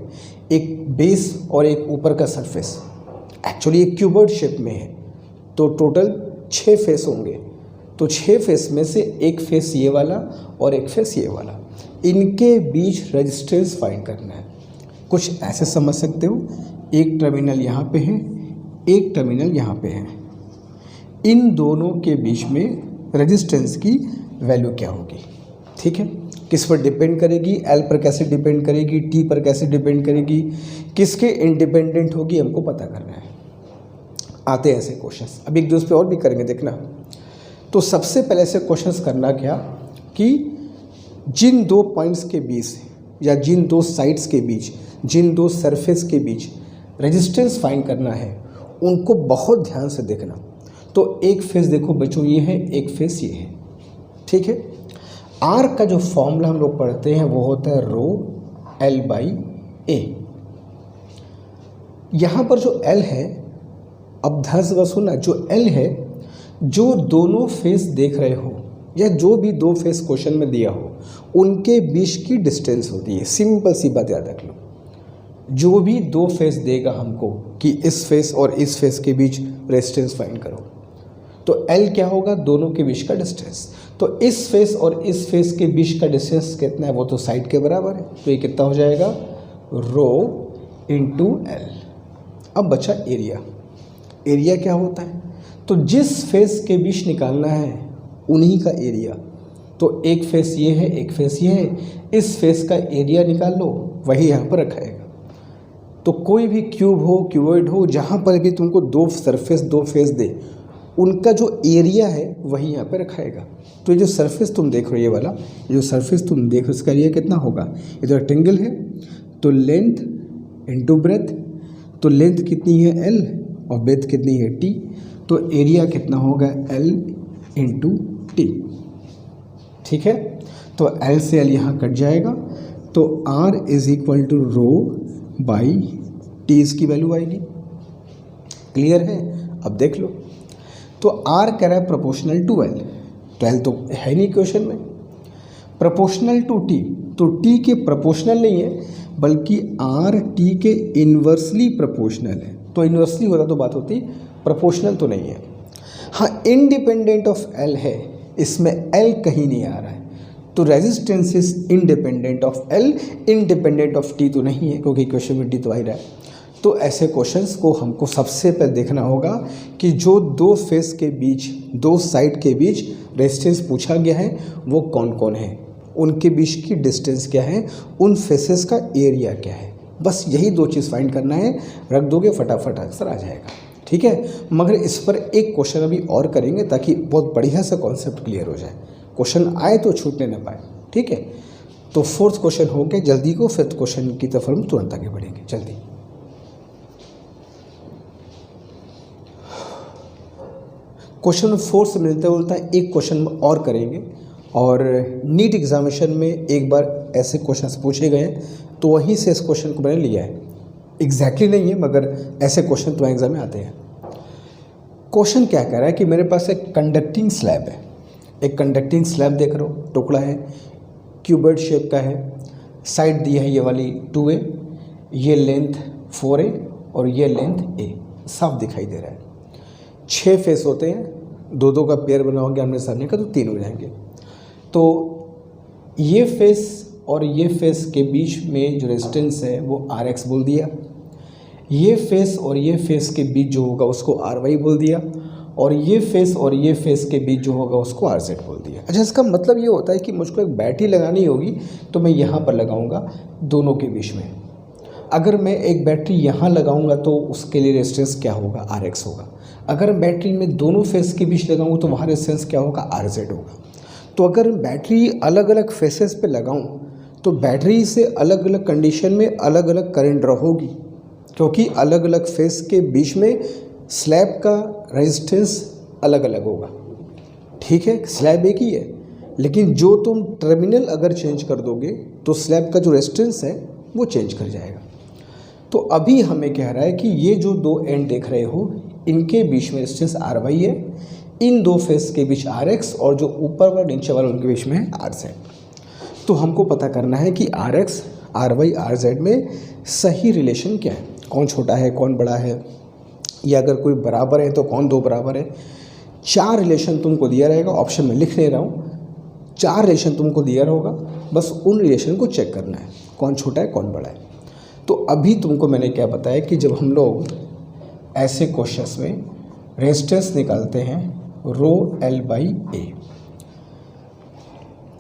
एक बेस और एक ऊपर का सरफेस। एक्चुअली एक क्यूबॉइड शेप में है तो टोटल 6 फेस होंगे, तो 6 फेस में से एक फेस ये वाला और एक फेस ये वाला, इनके बीच रेजिस्टेंस फाइंड करना है। कुछ ऐसे समझ सकते हो, एक टर्मिनल यहाँ पे है, एक टर्मिनल यहाँ पे है, इन दोनों के बीच में रेजिस्टेंस की वैल्यू क्या होगी। ठीक है, किस पर डिपेंड करेगी, एल पर कैसे डिपेंड करेगी, टी पर कैसे डिपेंड करेगी, किसके इंडिपेंडेंट होगी, हमको पता करना है। आते हैं ऐसे क्वेश्चंस, अब एक दूसरे पे और भी करेंगे, देखना। तो सबसे पहले ऐसे क्वेश्चंस करना क्या कि जिन दो पॉइंट्स के बीच या जिन दो साइड्स के बीच, जिन दो सरफेस के बीच रेजिस्टेंस फाइंड करना है, उनको बहुत ध्यान से देखना। तो एक फेस देखो बच्चों ये है, एक फेस ये है। ठीक है, आर का जो फॉर्मूला हम लोग पढ़ते हैं वो होता है रो एल बाई ए। यहाँ पर जो एल है, अब ध्यान से बस सुनना, जो एल है, जो दोनों फेस देख रहे हो या जो भी दो फेस क्वेश्चन में दिया हो उनके बीच की डिस्टेंस होती है। सिंपल सी बात याद रख लो, जो भी दो फेस देगा हमको कि इस फेस और इस फेस के बीच रेजिस्टेंस फाइंड करो, तो एल क्या होगा, दोनों के बीच का डिस्टेंस। तो इस फेस और इस फेस के बीच का डिस्टेंस कितना है, वो तो साइड के बराबर है, तो ये कितना हो जाएगा, रो इंटू एल। अब बचा एरिया। एरिया क्या होता है, तो जिस फेस के बीच निकालना है उन्हीं का एरिया। तो एक फेस ये है, एक फेस ये है, इस फेस का एरिया निकाल लो, वही यहाँ पर रखाएगा। तो कोई भी क्यूब हो, क्यूबॉइड हो, जहाँ पर भी तुमको दो सरफेस दो फेस दे, उनका जो एरिया है वही यहाँ पे रखाएगा। तो ये जो सरफेस तुम देख रहे हो, ये वाला जो सरफेस तुम देख रहे हो, इसका एरिया कितना होगा, ये तो रेक्टेंगल है, तो लेंथ इंटू ब्रेथ, तो लेंथ कितनी है एल और ब्रेथ कितनी है टी, तो एरिया कितना होगा एल इंटू टी। ठीक है, तो एल से एल यहाँ कट जाएगा, तो R is equal to rho by T, इसकी वैल्यू आएगी। क्लियर है, अब देख लो। तो आर कह रहा है प्रोपोर्शनल टू एल, तो एल तो है नहीं क्वेश्चन में, प्रोपोर्शनल टू टी, तो टी के प्रोपोर्शनल नहीं है बल्कि आर टी के इन्वर्सली प्रोपोर्शनल है। तो इन्वर्सली होता तो बात होती, प्रोपोर्शनल तो नहीं है। हाँ, इंडिपेंडेंट ऑफ एल है, इसमें एल कहीं नहीं आ रहा है, तो resistance is independent of L, independent of T तो नहीं है क्योंकि क्वेश्चन में टी तो आ ही रहा है। तो ऐसे क्वेश्चंस को हमको सबसे पहले देखना होगा कि जो दो फेस के बीच, दो साइड के बीच रेजिस्टेंस पूछा गया है वो कौन कौन है, उनके बीच की डिस्टेंस क्या है, उन फेसेस का एरिया क्या है। बस यही दो चीज़ फाइंड करना है, रख दोगे फटाफट आंसर आ जाएगा। ठीक है, मगर इस पर एक क्वेश्चन अभी और करेंगे ताकि बहुत बढ़िया सा कॉन्सेप्ट क्लियर हो जाए, क्वेश्चन आए तो छूटने ना पाए। ठीक है, तो फोर्थ क्वेश्चन हो गया जल्दी को, फिफ्थ क्वेश्चन की तरफ हम तुरंत आगे बढ़ेंगे जल्दी। क्वेश्चन फोर्थ से मिलता जुलता है एक क्वेश्चन और करेंगे, और नीट एग्जामिनेशन में एक बार ऐसे क्वेश्चंस पूछे गए तो वहीं से इस क्वेश्चन को मैंने लिया है। एग्जैक्टली नहीं है मगर ऐसे क्वेश्चन तुम्हारे एग्जाम में आते हैं। क्वेश्चन क्या कह रहा है कि मेरे पास एक कंडक्टिंग स्लैब है, एक कंडक्टिंग स्लैब देख रहे हो, टुकड़ा है, क्यूबॉइड शेप का है, साइड दी है ये वाली 2a, ये लेंथ 4a और ये लेंथ a, साफ दिखाई दे रहा है। 6 फेस होते हैं, दो दो का पेयर बनाओगे आमने सामने का तो 3 हो जाएंगे। तो ये फेस और ये फेस के बीच में जो रेजिस्टेंस है वो RX बोल दिया, ये फेस और ये फेस के बीच जो होगा उसको RY बोल दिया, और ये फेस और ये फेस के बीच जो होगा उसको RZ बोल दिया। अच्छा, इसका मतलब ये होता है कि मुझको एक बैटरी लगानी होगी तो मैं यहाँ पर लगाऊंगा दोनों के बीच में। अगर मैं एक बैटरी यहाँ लगाऊंगा तो उसके लिए रेजिस्टेंस क्या होगा, RX होगा। अगर बैटरी में दोनों फेस के बीच लगाऊंगा तो वहाँ रेजिस्टेंस क्या होगा, RZ होगा। तो अगर बैटरी अलग अलग फेसेस पे लगाऊं तो बैटरी से अलग अलग कंडीशन में अलग अलग करंट ड्रॉ होगी, क्योंकि अलग अलग फेस के बीच में स्लैब का रेजिस्टेंस अलग अलग होगा। ठीक है, स्लैब एक ही है, लेकिन जो तुम टर्मिनल अगर चेंज कर दोगे तो स्लैब का जो रेजिस्टेंस है वो चेंज कर जाएगा। तो अभी हमें कह रहा है कि ये जो दो एंड देख रहे हो इनके बीच में रेजिस्टेंस RY है, इन दो फेस के बीच RX, और जो ऊपर वाला नीचे वाला उनके बीच में है RZ। तो हमको पता करना है कि R X R Y R Z में सही रिलेशन क्या है, कौन छोटा है कौन बड़ा है, या अगर कोई बराबर है तो कौन दो बराबर है। 4 रिलेशन तुमको दिया रहेगा, ऑप्शन में लिख ले रहा हूँ। 4 रिलेशन तुमको दिया होगा, बस उन रिलेशन को चेक करना है कौन छोटा है कौन बड़ा है। तो अभी तुमको मैंने क्या बताया कि जब हम लोग ऐसे क्वेश्चंस में रेजिस्टेंस निकालते हैं रो एल बाई ए,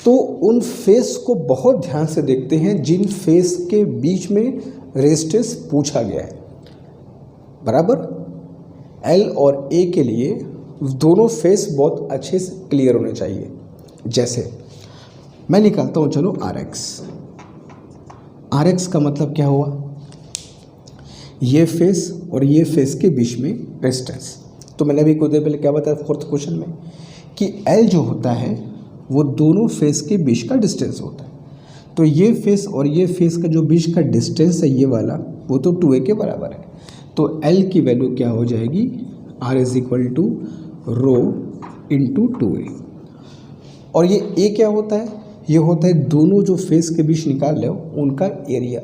तो उन फेस को बहुत ध्यान से देखते हैं जिन फेस के बीच में रेजिस्टेंस पूछा गया है, बराबर। एल और ए के लिए दोनों फेस बहुत अच्छे से क्लियर होने चाहिए। जैसे मैं निकालता हूँ, चलो आर एक्स। आर एक्स का मतलब क्या हुआ, ये फेस और ये फेस के बीच में रेजिस्टेंस। तो मैंने अभी कुछ देर पहले क्या बताया 4th क्वेश्चन में कि एल जो होता है वो दोनों फेस के बीच का डिस्टेंस होता है। तो ये फेस और ये फेस का जो बीच का डिस्टेंस है ये वाला, वो तो 2a के बराबर है। तो एल की वैल्यू क्या हो जाएगी, r is equal to rho into 2a। और ये a क्या होता है, ये होता है दोनों जो फेस के बीच निकाल रहे हो उनका एरिया।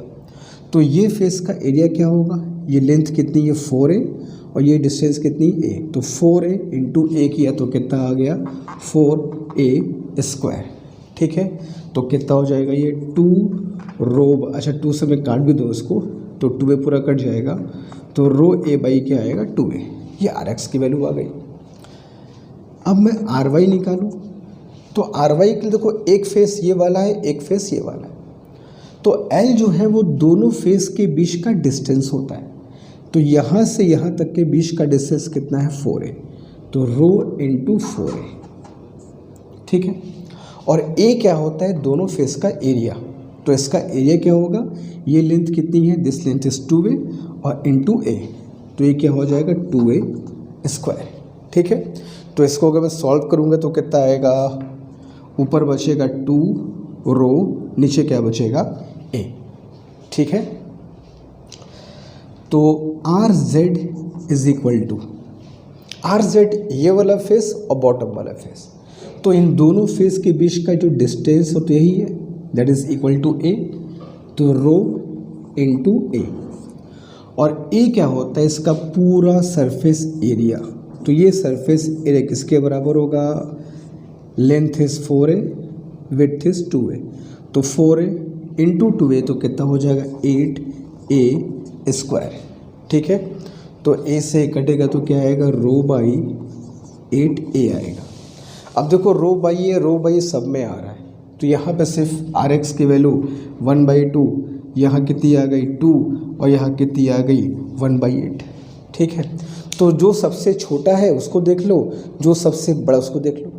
तो ये फेस का एरिया क्या होगा, ये लेंथ कितनी है 4a और ये डिस्टेंस कितनी a, तो 4a इंटू a किया तो कितना आ गया 4a स्क्वायर। ठीक है, तो कितना हो जाएगा ये 2 रो, अच्छा 2 से मैं काट भी दूँ इसको तो 2a पूरा कट जाएगा, तो रो a बाई क्या आएगा 2a। ये आर एक्स की वैल्यू आ गई। अब मैं आर वाई निकालूँ तो आर वाई के लिए देखो एक फेस ये वाला है एक फेस ये वाला है, तो एल जो है वो दोनों फेस के बीच का डिस्टेंस होता है। तो यहाँ से यहाँ तक के बीच का डिस्टेंस कितना है 4a, तो रो इंटू 4a। ठीक है, और a क्या होता है दोनों फेस का एरिया, तो इसका एरिया क्या होगा, ये लेंथ कितनी है, दिस लेंथ इज 2a और इंटू a, तो ये क्या हो जाएगा 2a स्क्वायर। ठीक है, तो इसको अगर मैं सॉल्व करूँगा तो कितना आएगा, ऊपर बचेगा 2 रो, नीचे क्या बचेगा a। ठीक है, तो R Z is equal to R Z ये वाला फेस और बॉटम वाला फेस, तो इन दोनों फेस के बीच का जो डिस्टेंस हो तो यही है, that is equal to a, तो रो इंटू a। और a क्या होता है, इसका पूरा सरफेस एरिया। तो ये सरफेस एरिया किसके बराबर होगा, length is 4a width is 2a, तो 4a इंटू 2a तो कितना हो जाएगा 8a स्क्वायर। ठीक है, तो a से कटेगा तो क्या आएगा रो बाई 8a आएगा। अब देखो रो बाई सब में आ रहा है, तो यहाँ पे सिर्फ आर एक्स की वैल्यू 1/2, यहाँ कितनी आ गई 2 और यहाँ कितनी आ गई 1/8। ठीक है, तो जो सबसे छोटा है उसको देख लो, जो सबसे बड़ा उसको देख लो।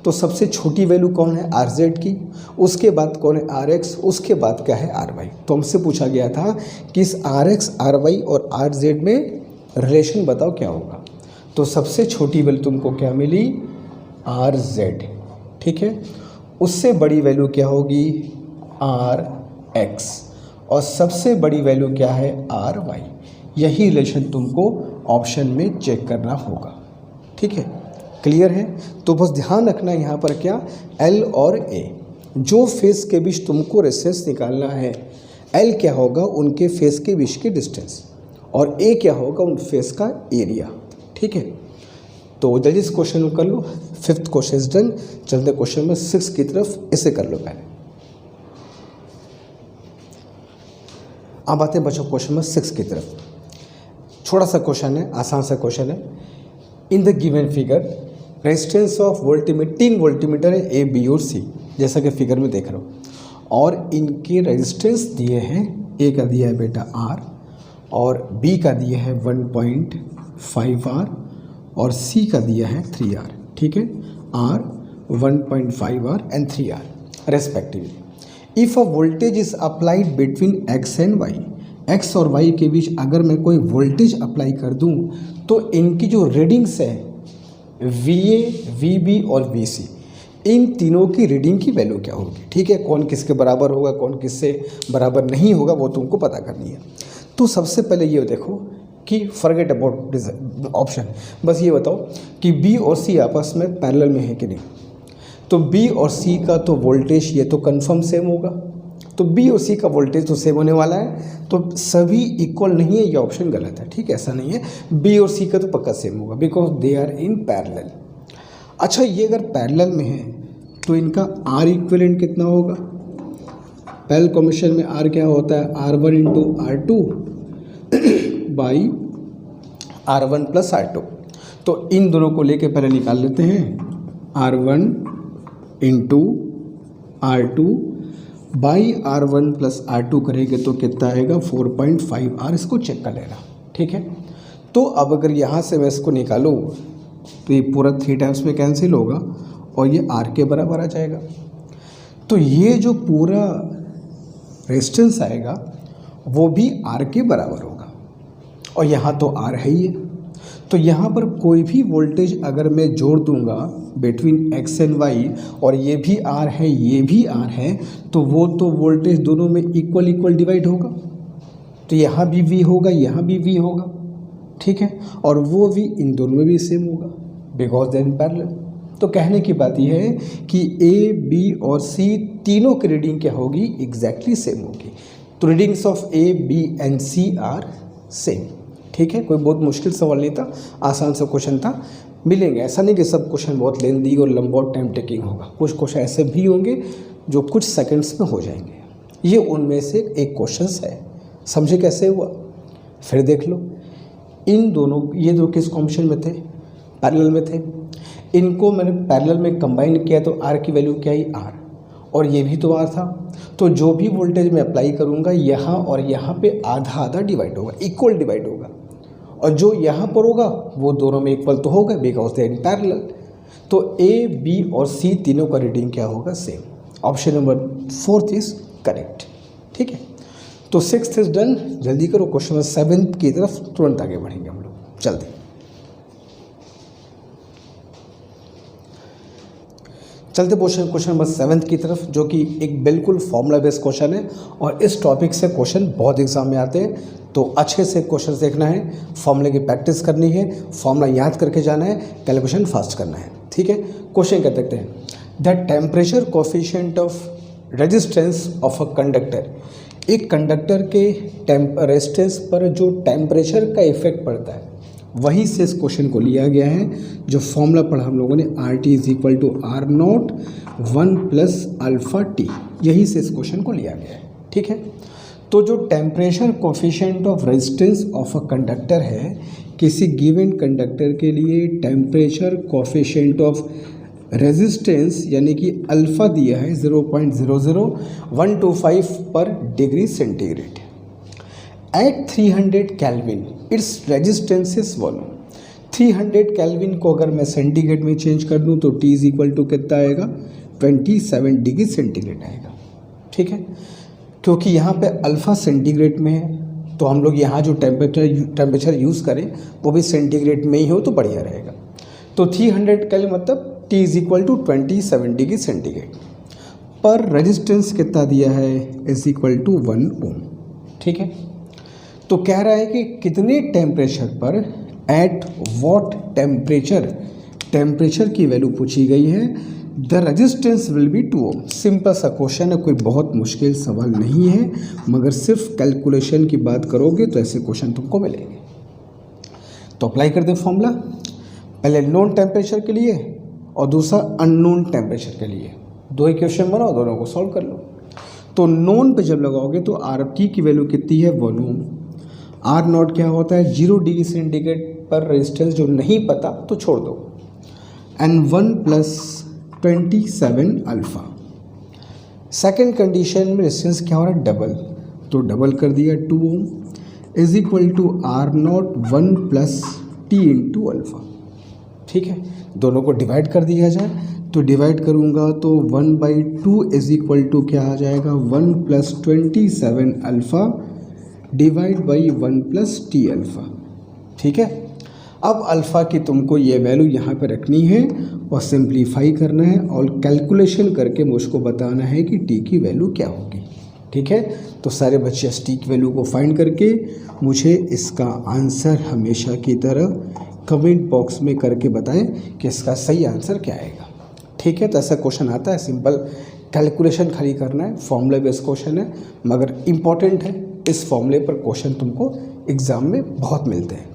तो सबसे छोटी वैल्यू कौन है आर जेड की, उसके बाद कौन है आर एक्स, उसके बाद क्या है आर वाई। तो हमसे पूछा गया था कि इस आर एक्स आर वाई और आर जेड में रिलेशन बताओ क्या होगा। तो सबसे छोटी वैल्यू तुमको क्या मिली आर जेड। ठीक है, उससे बड़ी वैल्यू क्या होगी आर एक्स, और सबसे बड़ी वैल्यू क्या है आर वाई। यही रिलेशन तुमको ऑप्शन में चेक करना होगा। ठीक है, क्लियर है। तो बस ध्यान रखना यहाँ पर क्या एल और ए, जो फेस के बीच तुमको रेजिस्टेंस निकालना है, एल क्या होगा उनके फेस के बीच के डिस्टेंस और ए क्या होगा उन फेस का एरिया। ठीक है, तो जल्दी इस क्वेश्चन को कर लो। 5th question is done. चलते क्वेश्चन नंबर 6 की तरफ, इसे कर लो पहले। अब आते हैं बच्चों क्वेश्चन नंबर 6 की तरफ। छोटा सा क्वेश्चन है, आसान सा क्वेश्चन है। In the given figure resistance of voltmeter, 3 voltmeter है ए बी और सी, जैसा कि फिगर में देख रहे हो, और इनके रेजिस्टेंस दिए हैं, ए का दिया है बेटा आर और बी का दिया है 1.5 आर और सी का दिया है 3 आर। ठीक है, R 1.5 R and 3 R respectively. If a voltage is applied between X and Y, X और वाई के बीच अगर मैं कोई वोल्टेज अप्लाई कर दूं तो इनकी जो रीडिंग्स है VA, VB और VC, इन तीनों की रीडिंग की वैल्यू क्या होगी। ठीक है, कौन किसके बराबर होगा कौन किससे बराबर नहीं होगा वो तुमको पता करनी है। तो सबसे पहले ये देखो कि फॉरगेट अबाउट ऑप्शन, बस ये बताओ कि B और C आपस में पैरेलल में है कि नहीं। तो बी और सी का तो वोल्टेज ये तो कंफर्म सेम होगा, तो बी और सी का वोल्टेज तो सेम होने वाला है, तो सभी इक्वल नहीं है, ये ऑप्शन गलत है। ठीक है, ऐसा नहीं है, बी और सी का तो पक्का सेम होगा because they are in parallel. अच्छा, ये अगर पैरेलल में है तो इनका आर इक्विवेलेंट कितना होगा? पैरेलल कॉम्बिनेशन में आर क्या होता है? R1 into R2 by R1 plus R2। तो इन दोनों को लेके पहले निकाल लेते हैं, R1 into R2 by R1 plus R2 करेंगे तो कितना आएगा? 4.5R। इसको चेक कर लेना। ठीक है, तो अब अगर यहाँ से मैं इसको निकालूँ तो ये पूरा 3 टाइम्स में कैंसिल होगा और ये R के बराबर आ जाएगा। तो ये जो पूरा रेजिस्टेंस आएगा वो भी R के बराबर होगा और यहाँ तो R है ही है। तो यहाँ पर कोई भी वोल्टेज अगर मैं जोड़ दूंगा बिटवीन X एंड Y और ये भी R है ये भी R है, तो वो तो वोल्टेज दोनों में इक्वल डिवाइड होगा। तो यहाँ भी V होगा, यहाँ भी V होगा। ठीक है, और वो भी इन दोनों में भी सेम होगा बिकॉज दे इन पैरेलल। तो कहने की बात यह है कि A, B और C तीनों की रीडिंग क्या होगी? एग्जैक्टली सेम होगी। तो readings of A, B and C are same. ठीक है, कोई बहुत मुश्किल सवाल नहीं था, आसान सा क्वेश्चन था। मिलेंगे, ऐसा नहीं कि सब क्वेश्चन बहुत लेंदी और लंबा और टाइम टेकिंग होगा, कुछ क्वेश्चन ऐसे भी होंगे जो कुछ सेकंड्स में हो जाएंगे। ये उनमें से एक क्वेश्चन है। समझे कैसे हुआ? फिर देख लो, इन दोनों, ये दो किस कॉम्बिनेशन में थे? पैरेलल में थे। इनको मैंने पैरेलल में कंबाइन किया तो R की वैल्यू क्या आई? R, और ये भी तो R था। तो जो भी वोल्टेज मैं अप्लाई करूँगा यहाँ और यहाँ पे आधा आधा डिवाइड होगा, इक्वल डिवाइड होगा, और जो यहाँ पर होगा वो दोनों में इक्वल तो होगा बिकॉज दे इन पैरेलल। तो A, B और C तीनों का रीडिंग क्या होगा? Same. Option number 4 is correct. ठीक है, तो 6th इज डन। जल्दी करो, क्वेश्चन नंबर 7 की तरफ तुरंत आगे बढ़ेंगे हम लोग, जल्दी। चलते क्वेश्चन नंबर 7 की तरफ, जो कि एक बिल्कुल फॉर्मूला बेस्ड क्वेश्चन है और इस टॉपिक से क्वेश्चन बहुत एग्जाम में आते हैं। तो अच्छे से क्वेश्चन देखना है, फॉर्मूले की प्रैक्टिस करनी है, फॉर्मूला याद करके जाना है, कैलकुलेशन फास्ट करना है। ठीक है, क्वेश्चन क्या देखते हैं? The temperature coefficient of resistance of a conductor. एक कंडक्टर के रेजिस्टेंस पर जो टेम्परेचर का इफेक्ट पड़ता है, वहीं से इस क्वेश्चन को लिया गया है। जो फॉर्मूला पढ़ा हम लोगों ने, RT is equal to R0 1 plus alpha T, यहीं से इस क्वेश्चन को लिया गया है। ठीक है, तो जो temperature coefficient of resistance of a conductor है, किसी गिवन कंडक्टर के लिए टेम्परेचर कोफिशिएंट ऑफ रेजिस्टेंस यानी कि अल्फ़ा दिया है 0.00125 पर degree centigrade. At 300 kelvin it's resistance is 1। 300 kelvin को अगर मैं सेंटीग्रेड में चेंज कर दूं तो T इज इक्वल टू कितना आएगा? 27 डिग्री सेंटीग्रेड आएगा। ठीक है, क्योंकि यहाँ पे अल्फ़ा सेंटीग्रेड में है तो हम लोग यहाँ जो टेम्परेचर यूज़ करें वो भी सेंटीग्रेड में ही हो तो बढ़िया रहेगा। तो 300 केल्विन मतलब T is equal to 27 degree centigrade पर रेजिस्टेंस कितना दिया है? Is equal to 1 ohm. ठीक है, तो कह रहा है कि कितने टेम्परेचर पर, एट व्हाट टेम्परेचर की वैल्यू पूछी गई है। The resistance will be 2 ohm. Simple सा क्वेश्चन है, कोई बहुत मुश्किल सवाल नहीं है, मगर सिर्फ कैलकुलेशन की बात करोगे तो ऐसे क्वेश्चन तुमको मिलेंगे। तो अप्लाई कर दें फॉर्मूला, पहले नोन टेम्परेचर के लिए और दूसरा अननोन टेम्परेचर के लिए। दो इक्वेशन बनाओ, दोनों को सॉल्व कर लो। तो नोन पे जब लगाओगे तो RT की वैल्यू कितनी है? 1 ओम। R0 क्या होता है? 0 डिग्री सेंटीग्रेड पर रेजिस्टेंस, जो नहीं पता तो छोड़ दो। And 1 plus 27 alpha. Second condition में रेजिस्टेंस क्या हो रहा है? डबल, तो डबल कर दिया 2 ohm is equal to R0 1 plus T into alpha. ठीक है, दोनों को डिवाइड कर दिया जाए तो डिवाइड करूँगा तो 1/2 इज इक्वल टू क्या आ जाएगा? 1 plus 27 alpha divide by 1 plus T alpha. ठीक है, अब अल्फ़ा की तुमको ये वैल्यू यहाँ पे रखनी है और सिंप्लीफाई करना है और कैलकुलेशन करके मुझको बताना है कि T की वैल्यू क्या होगी। ठीक है, तो सारे बच्चे इस T की वैल्यू को फाइंड करके मुझे इसका आंसर हमेशा की तरह कमेंट बॉक्स में करके बताएं कि इसका सही आंसर क्या आएगा। ठीक है, तो ऐसा क्वेश्चन आता है, सिंपल कैलकुलेशन खाली करना है, फॉर्मूला बेस्ड क्वेश्चन है मगर इम्पॉर्टेंट है। इस फॉर्मूले पर क्वेश्चन तुमको एग्जाम में बहुत मिलते हैं।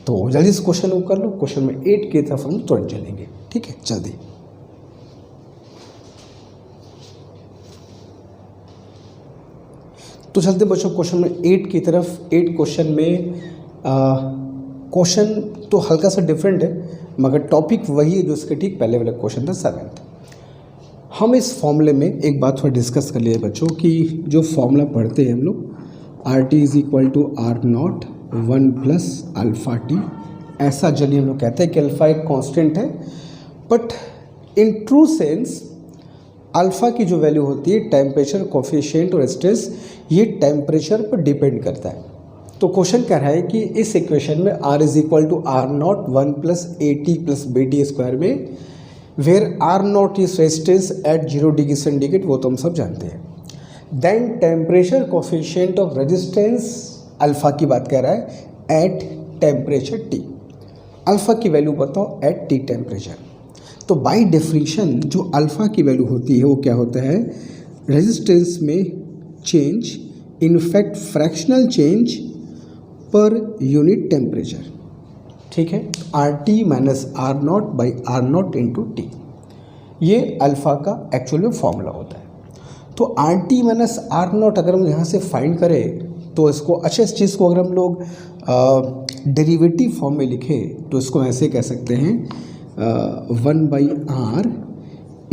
तो जल्दी इस क्वेश्चन को कर लो। क्वेश्चन में 8 की तरफ हम तुरंत चलेंगे, ठीक है, जल्दी। तो चलते बच्चों क्वेश्चन में 8 की तरफ। 8 क्वेश्चन में क्वेश्चन तो हल्का सा डिफरेंट है मगर टॉपिक वही है जो उसके ठीक पहले वाला क्वेश्चन था 7th। हम इस फॉर्मूले में एक बात थोड़ा डिस्कस कर लिए बच्चों कि जो फॉर्मूला पढ़ते हैं हम लोग, R T is equal to R not 1 plus alpha T, ऐसा जनरली हम लोग कहते हैं कि अल्फ़ा एक कांस्टेंट है, but in true sense alpha की जो वैल्यू होती है, टेम्परेचर, कोफिशिएंट और स्ट्रेस, ये टेम्परेचर पर डिपेंड करता है। तो क्वेश्चन कह रहा है कि इस इक्वेशन में r is equal to R not 1 plus A T plus B T square में where R naught is resistance at 0 degree centigrade, वो तो हम सब जानते हैं। Then temperature coefficient of resistance, alpha की बात कह रहा है, एट टेम्परेचर टी। अल्फ़ा की वैल्यू बताओ एट टी टेम्परेचर। तो बाय डेफिनेशन जो अल्फ़ा की वैल्यू होती है वो क्या होता है, रेजिस्टेंस में change, in fact fractional change per unit temperature, ठीक है। R T minus R not by R not into T, ये अल्फ़ा का एक्चुअल में फॉर्मूला होता है। तो R T minus R not अगर हम यहाँ से फाइंड करें तो इसको अच्छे इस चीज़ को अगर हम लोग डेरिवेटिव फॉर्म में लिखें तो इसको ऐसे कह सकते हैं 1 by R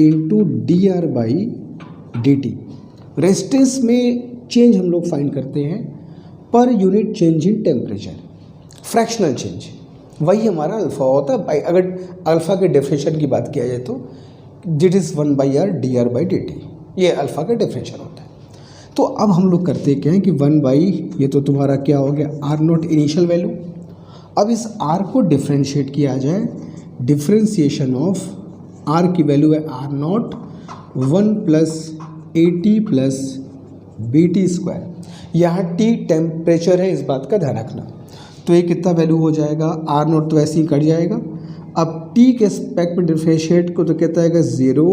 into D R by D T. Resistance में चेंज हम लोग फाइंड करते हैं per unit change in temperature, fractional change, वही हमारा अल्फ़ा होता है। अगर अल्फ़ा के डेफिनेशन की बात किया जाए तो that is 1 by R D R by D T, ये अल्फ़ा का डेफिनेशन होता है। तो अब हम लोग करते क्या हैं कि 1 बाई, ये तो तुम्हारा क्या हो गया, आर नॉट इनिशियल वैल्यू। अब इस आर को डिफ्रेंशिएट किया जाए, डिफ्रेंशिएशन ऑफ आर की वैल्यू है R not 1 plus A T plus B T square. यहाँ टी टेम्परेचर है, इस बात का ध्यान रखना। तो ये कितना वैल्यू हो जाएगा, आर नॉट तो ऐसे ही कट जाएगा। अब टी के एस्पेक्ट में डिफ्रेंशिएट को तो कहता है 0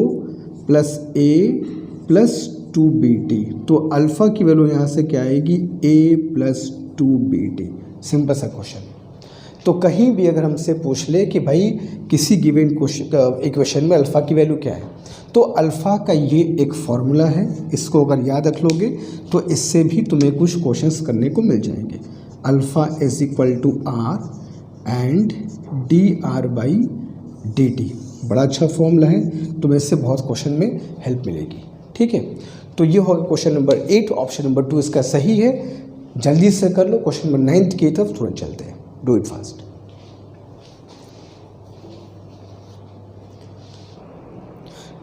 प्लस ए प्लस 2 बी टी। तो अल्फ़ा की वैल्यू यहाँ से क्या आएगी, ए प्लस 2 बी टी। सिंपल सा क्वेश्चन। तो कहीं भी अगर हमसे पूछ ले कि भाई किसी गिवन इक्वेशन में अल्फ़ा की वैल्यू क्या है, तो अल्फ़ा का ये एक फॉर्मूला है, इसको अगर याद रख लोगे तो इससे भी तुम्हें कुछ क्वेश्चंस करने को मिल जाएंगे। Alpha is equal to R and D R by D T, बड़ा अच्छा फॉर्मूला है, तुम्हें इससे बहुत क्वेश्चन में हेल्प मिलेगी, ठीक है। तो ये होगा क्वेश्चन नंबर 8, ऑप्शन नंबर 2 इसका सही है। जल्दी से कर लो। क्वेश्चन नंबर 9 की तरफ तुरंत चलते हैं, do it fast.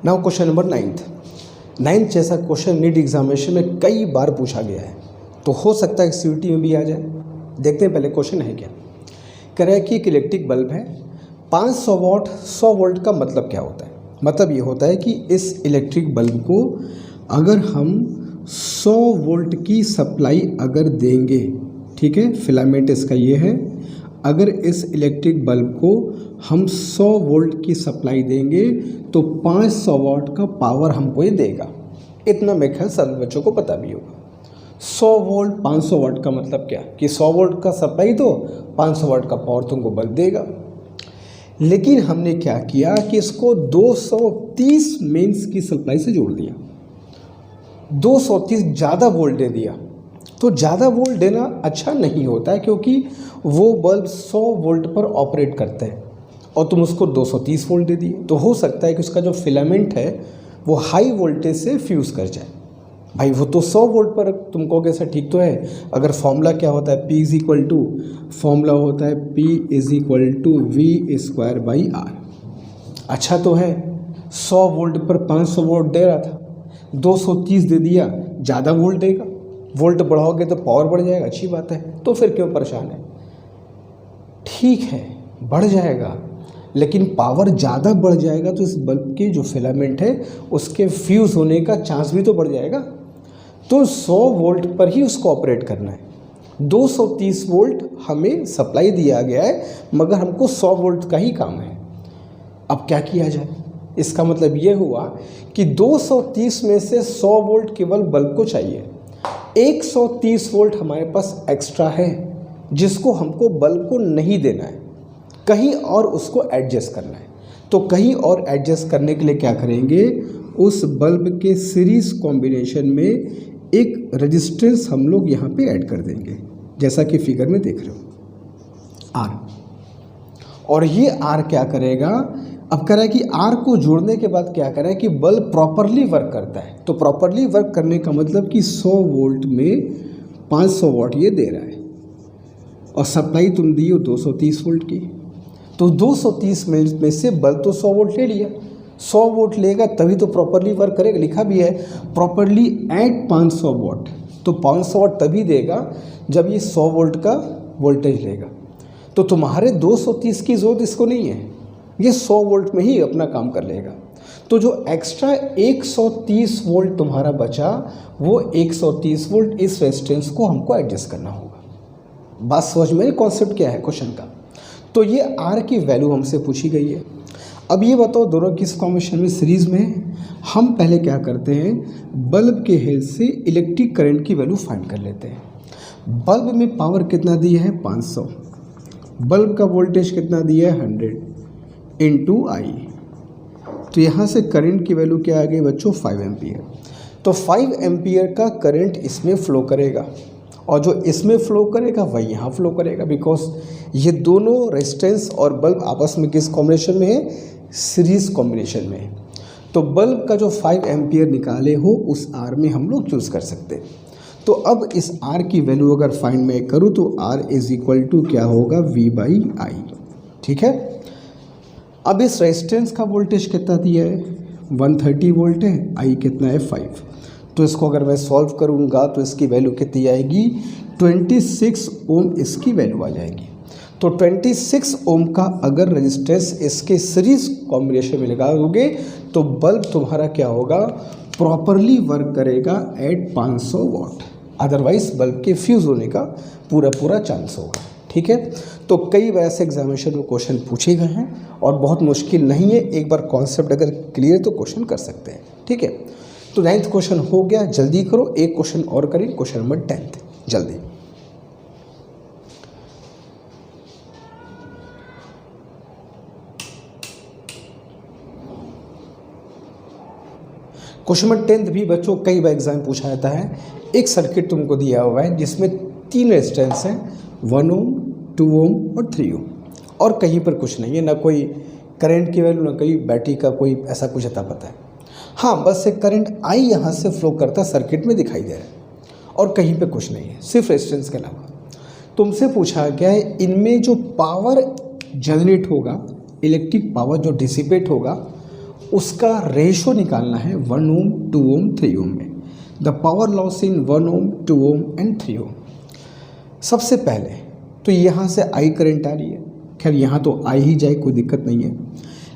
Now question number 9th जैसा क्वेश्चन नीट एग्जामिनेशन में कई बार पूछा गया है, तो हो सकता है सीयूटी में भी आ जाए। देखते हैं पहले क्वेश्चन है क्या। कह रहा है कि एक इलेक्ट्रिक बल्ब है 500 वाट, 100 वोल्ट का मतलब क्या होता है। मतलब ये होता है कि इस इलेक्ट्रिक बल्ब को अगर हम 100 वोल्ट की सप्लाई अगर देंगे, ठीक है, फिलामेंट इसका ये है, अगर इस इलेक्ट्रिक बल्ब को हम 100 वोल्ट की सप्लाई देंगे तो 500 वाट का पावर हमको ये देगा। इतना मेरे ख्याल सभी बच्चों को पता भी होगा। 100 वोल्ट 500 वाट का मतलब क्या कि 100 वोल्ट का सप्लाई दो, 500 वाट का पावर तुमको बल्ब देगा। लेकिन हमने क्या किया कि इसको 230 मेंस की सप्लाई से जोड़ दिया, 230 ज़्यादा वोल्ट दे दिया। तो ज़्यादा वोल्ट देना अच्छा नहीं होता है क्योंकि वो बल्ब 100 वोल्ट पर ऑपरेट करते हैं और तुम उसको 230 वोल्ट दे दिए, तो हो सकता है कि उसका जो फिलामेंट है वो हाई वोल्टेज से फ्यूज़ कर जाए। भाई वो तो 100 वोल्ट पर तुम कहोगे सर ठीक तो है, अगर फॉर्मूला क्या होता है, P is equal to, formula होता है P is equal to V square by R. अच्छा तो है, 100 वोल्ट पर 500 वोल्ट दे रहा था, 230 दे दिया, ज़्यादा वोल्ट देगा, वोल्ट बढ़ाओगे तो पावर बढ़ जाएगा, अच्छी बात है, तो फिर क्यों परेशान है। ठीक है बढ़ जाएगा, लेकिन पावर ज़्यादा बढ़ जाएगा तो इस बल्ब के जो फिलामेंट है उसके फ्यूज़ होने का चांस भी तो बढ़ जाएगा। तो 100 वोल्ट पर ही उसको ऑपरेट करना है। 230 वोल्ट हमें सप्लाई दिया गया है मगर हमको 100 वोल्ट का ही काम है। अब क्या किया जाए, इसका मतलब ये हुआ कि 230 में से 100 वोल्ट केवल बल्ब को चाहिए, 130 वोल्ट हमारे पास एक्स्ट्रा है जिसको हमको बल्ब को नहीं देना है, कहीं और उसको एडजस्ट करना है। तो कहीं और एडजस्ट करने के लिए क्या करेंगे, उस बल्ब के सीरीज कॉम्बिनेशन में एक रेजिस्टेंस हम लोग यहाँ पे ऐड कर देंगे, जैसा कि फिगर में देख रहे हो आर। और ये आर क्या करेगा, अब कह रहा है कि आर को जोड़ने के बाद क्या करें कि बल्ब प्रॉपरली वर्क करता है। तो प्रॉपरली वर्क करने का मतलब कि 100 वोल्ट में 500 वाट ये दे रहा है और सप्लाई तुम दी हो 230 वोल्ट की। तो 230 में से बल्ब तो 100 वोल्ट ले लिया, 100 वोल्ट लेगा तभी तो प्रॉपरली वर्क करेगा। लिखा भी है प्रॉपरली एट 500 वाट। तो 500 वाट तभी देगा जब ये 100 वोल्ट का वोल्टेज लेगा। तो तुम्हारे 230 की ज़रूरत इसको नहीं है, ये 100 वोल्ट में ही अपना काम कर लेगा। तो जो एक्स्ट्रा 130 वोल्ट तुम्हारा बचा, वो 130 वोल्ट इस रेजिस्टेंस को हमको एडजस्ट करना होगा। बात समझ में, कॉन्सेप्ट क्या है क्वेश्चन का। तो ये आर की वैल्यू हमसे पूछी गई है। अब ये बताओ दोनों किस कॉम्बिनेशन में सीरीज़ में है। हम पहले क्या करते हैं, बल्ब के हेल्प से इलेक्ट्रिक करंट की वैल्यू फाइंड कर लेते हैं। बल्ब में पावर कितना दिया है 500, बल्ब का वोल्टेज कितना दिया है 100 इंटू आई। तो यहाँ से करंट की वैल्यू क्या आ गई बच्चों 5 एम्पियर। तो 5 एम्पियर का करंट इसमें फ़्लो करेगा और जो इसमें फ़्लो करेगा वही यहाँ फ़्लो करेगा, बिकॉज ये दोनों रेजिस्टेंस और बल्ब आपस में किस कॉम्बिनेशन में है, सीरीज़ कॉम्बिनेशन में है। तो बल्ब का जो 5 एम्पियर निकाले हो उस आर में हम लोग चूज़ कर सकते हैं। तो अब इस आर की वैल्यू अगर फाइंड मैं करूँ तो आर इज इक्वल टू क्या होगा V/I। ठीक है। अब इस रेजिस्टेंस का वोल्टेज कितना दिया है 130 वोल्ट है, आई कितना है 5। तो इसको अगर मैं सॉल्व करूँगा तो इसकी वैल्यू कितनी आएगी 26 ओम इसकी वैल्यू आ जाएगी। तो 26 ओम का अगर रेजिस्टेंस इसके सीरीज कॉम्बिनेशन में लगाओगे तो बल्ब तुम्हारा क्या होगा, प्रॉपरली वर्क करेगा एट 500 वाट, अदरवाइज बल्ब के फ्यूज़ होने का पूरा चांस होगा। ठीक है। तो कई बार ऐसे एग्जामिनेशन में क्वेश्चन पूछे गए हैं और बहुत मुश्किल नहीं है, एक बार कॉन्सेप्ट अगर क्लियर तो क्वेश्चन कर सकते हैं। ठीक है। तो 9th क्वेश्चन हो गया, जल्दी करो, एक क्वेश्चन और करें, क्वेश्चन नंबर 10 जल्दी। क्वेश्चन नंबर 10 भी बच्चों कई बार एग्जाम पूछा जाता है। एक सर्किट तुमको दिया हुआ है जिसमें 3 रेजिस्टेंस हैं, 1 ओम 2 ओम और 3 ओम, और कहीं पर कुछ नहीं है, ना कोई करंट की वैल्यू, ना कोई बैटरी का कोई ऐसा कुछ अता पता है। हाँ, बस एक करंट आई यहाँ से फ्लो करता सर्किट में दिखाई दे रहा है और कहीं पे कुछ नहीं है, सिर्फ रेजिस्टेंस के अलावा। तुमसे पूछा गया है इनमें जो पावर जनरेट होगा, इलेक्ट्रिक पावर जो डिसिपेट होगा, उसका रेशो निकालना है 1 ओम 2 ओम 3 ओम में। The power loss in 1 ohm 2 ohm and 3 ohm. सबसे पहले तो यहाँ से आई करंट आ रही है, खैर यहाँ तो आई ही जाए, कोई दिक्कत नहीं है,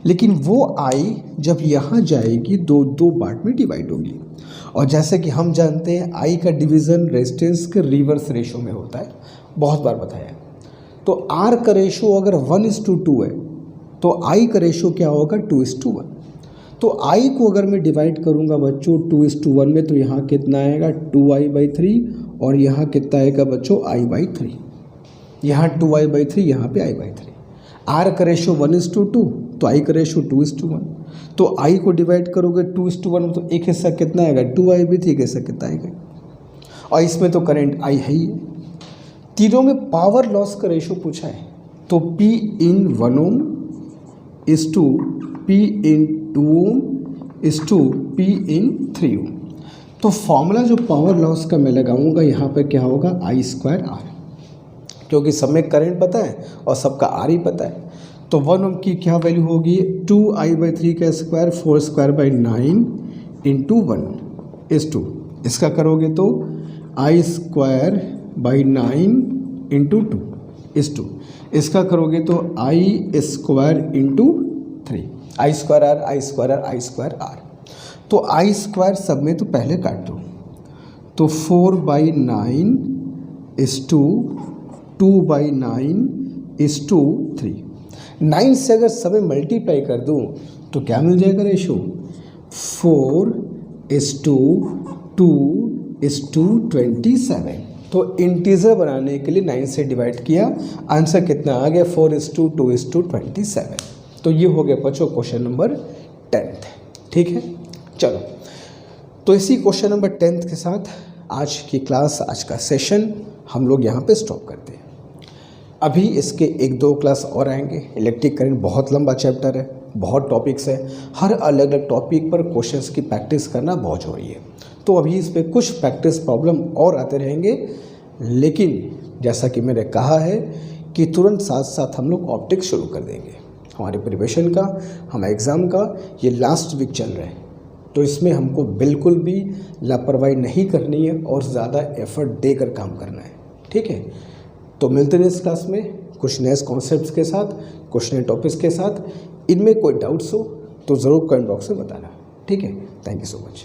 लेकिन वो आई जब यहाँ जाएगी दो पार्ट में डिवाइड होगी। और जैसे कि हम जानते हैं आई का डिवीज़न रेजिस्टेंस के रिवर्स रेशो में होता है, बहुत बार बताया। तो आर का रेशो अगर 1:2 है तो आई का रेशो क्या होगा 2:1। तो आई को अगर मैं डिवाइड करूँगा बच्चों 2:1 में तो यहाँ कितना आएगा 2i/3 और यहाँ कितना आएगा बच्चों i/3। यहाँ 2i/3, यहाँ पे i/3। आर का रेशो 1:2 तो आई का रेशो 2:1। तो आई को डिवाइड करोगे 2:1 में तो एक हिस्सा कितना आएगा 2i/3, एक हिस्सा कितना आएगा, और इसमें तो करंट आई है ही। तीनों में पावर लॉस का रेशो पूछा है, तो P in 1 Om is to P in 2 Om is to P in 3 ओम। तो फॉर्मूला जो पावर लॉस का मैं लगाऊंगा यहाँ पर क्या होगा I²R, क्योंकि सब में करंट पता है और सबका R ही पता है। तो 1 ओम की क्या वैल्यू होगी 2i/3 का स्क्वायर 4² 9 इंटू 1 is to, इसका करोगे तो I²/9 इंटू 2 is to, इसका करोगे तो I² इंटू 3, I²R। तो I² सब में तो पहले काट दो, तो 4/9 is to 2/9 is to 3। 9 से अगर सब में मल्टीप्लाई कर दूँ तो क्या मिल जाएगा रेशो 4:2:27। तो इंटीजर बनाने के लिए 9 से डिवाइड किया, आंसर कितना आ गया 4:2:27। तो ये हो गया बच्चों क्वेश्चन नंबर 10th। ठीक है, चलो तो इसी क्वेश्चन नंबर 10th के साथ आज की क्लास, आज का सेशन हम लोग यहाँ पे स्टॉप करते हैं। अभी इसके 1-2 क्लास और आएंगे। इलेक्ट्रिक करंट बहुत लंबा चैप्टर है, बहुत टॉपिक्स है, हर अलग अलग टॉपिक पर क्वेश्चंस की प्रैक्टिस करना बहुत ज़रूरी है। तो अभी इस पर कुछ प्रैक्टिस प्रॉब्लम और आते रहेंगे, लेकिन जैसा कि मैंने कहा है कि तुरंत साथ साथ हम लोग ऑप्टिक्स शुरू कर देंगे। हमारे प्रिपरेशन का, हमारे एग्ज़ाम का ये लास्ट वीक चल रहा है, तो इसमें हमको बिल्कुल भी लापरवाही नहीं करनी है और ज़्यादा एफर्ट देकर काम करना है। ठीक है, तो मिलते हैं इस क्लास में कुछ नए कॉन्सेप्ट्स के साथ, कुछ नए टॉपिक्स के साथ। इनमें कोई डाउट्स हो तो ज़रूर कमेंट बॉक्स में बताना। ठीक है, थैंक यू सो मच।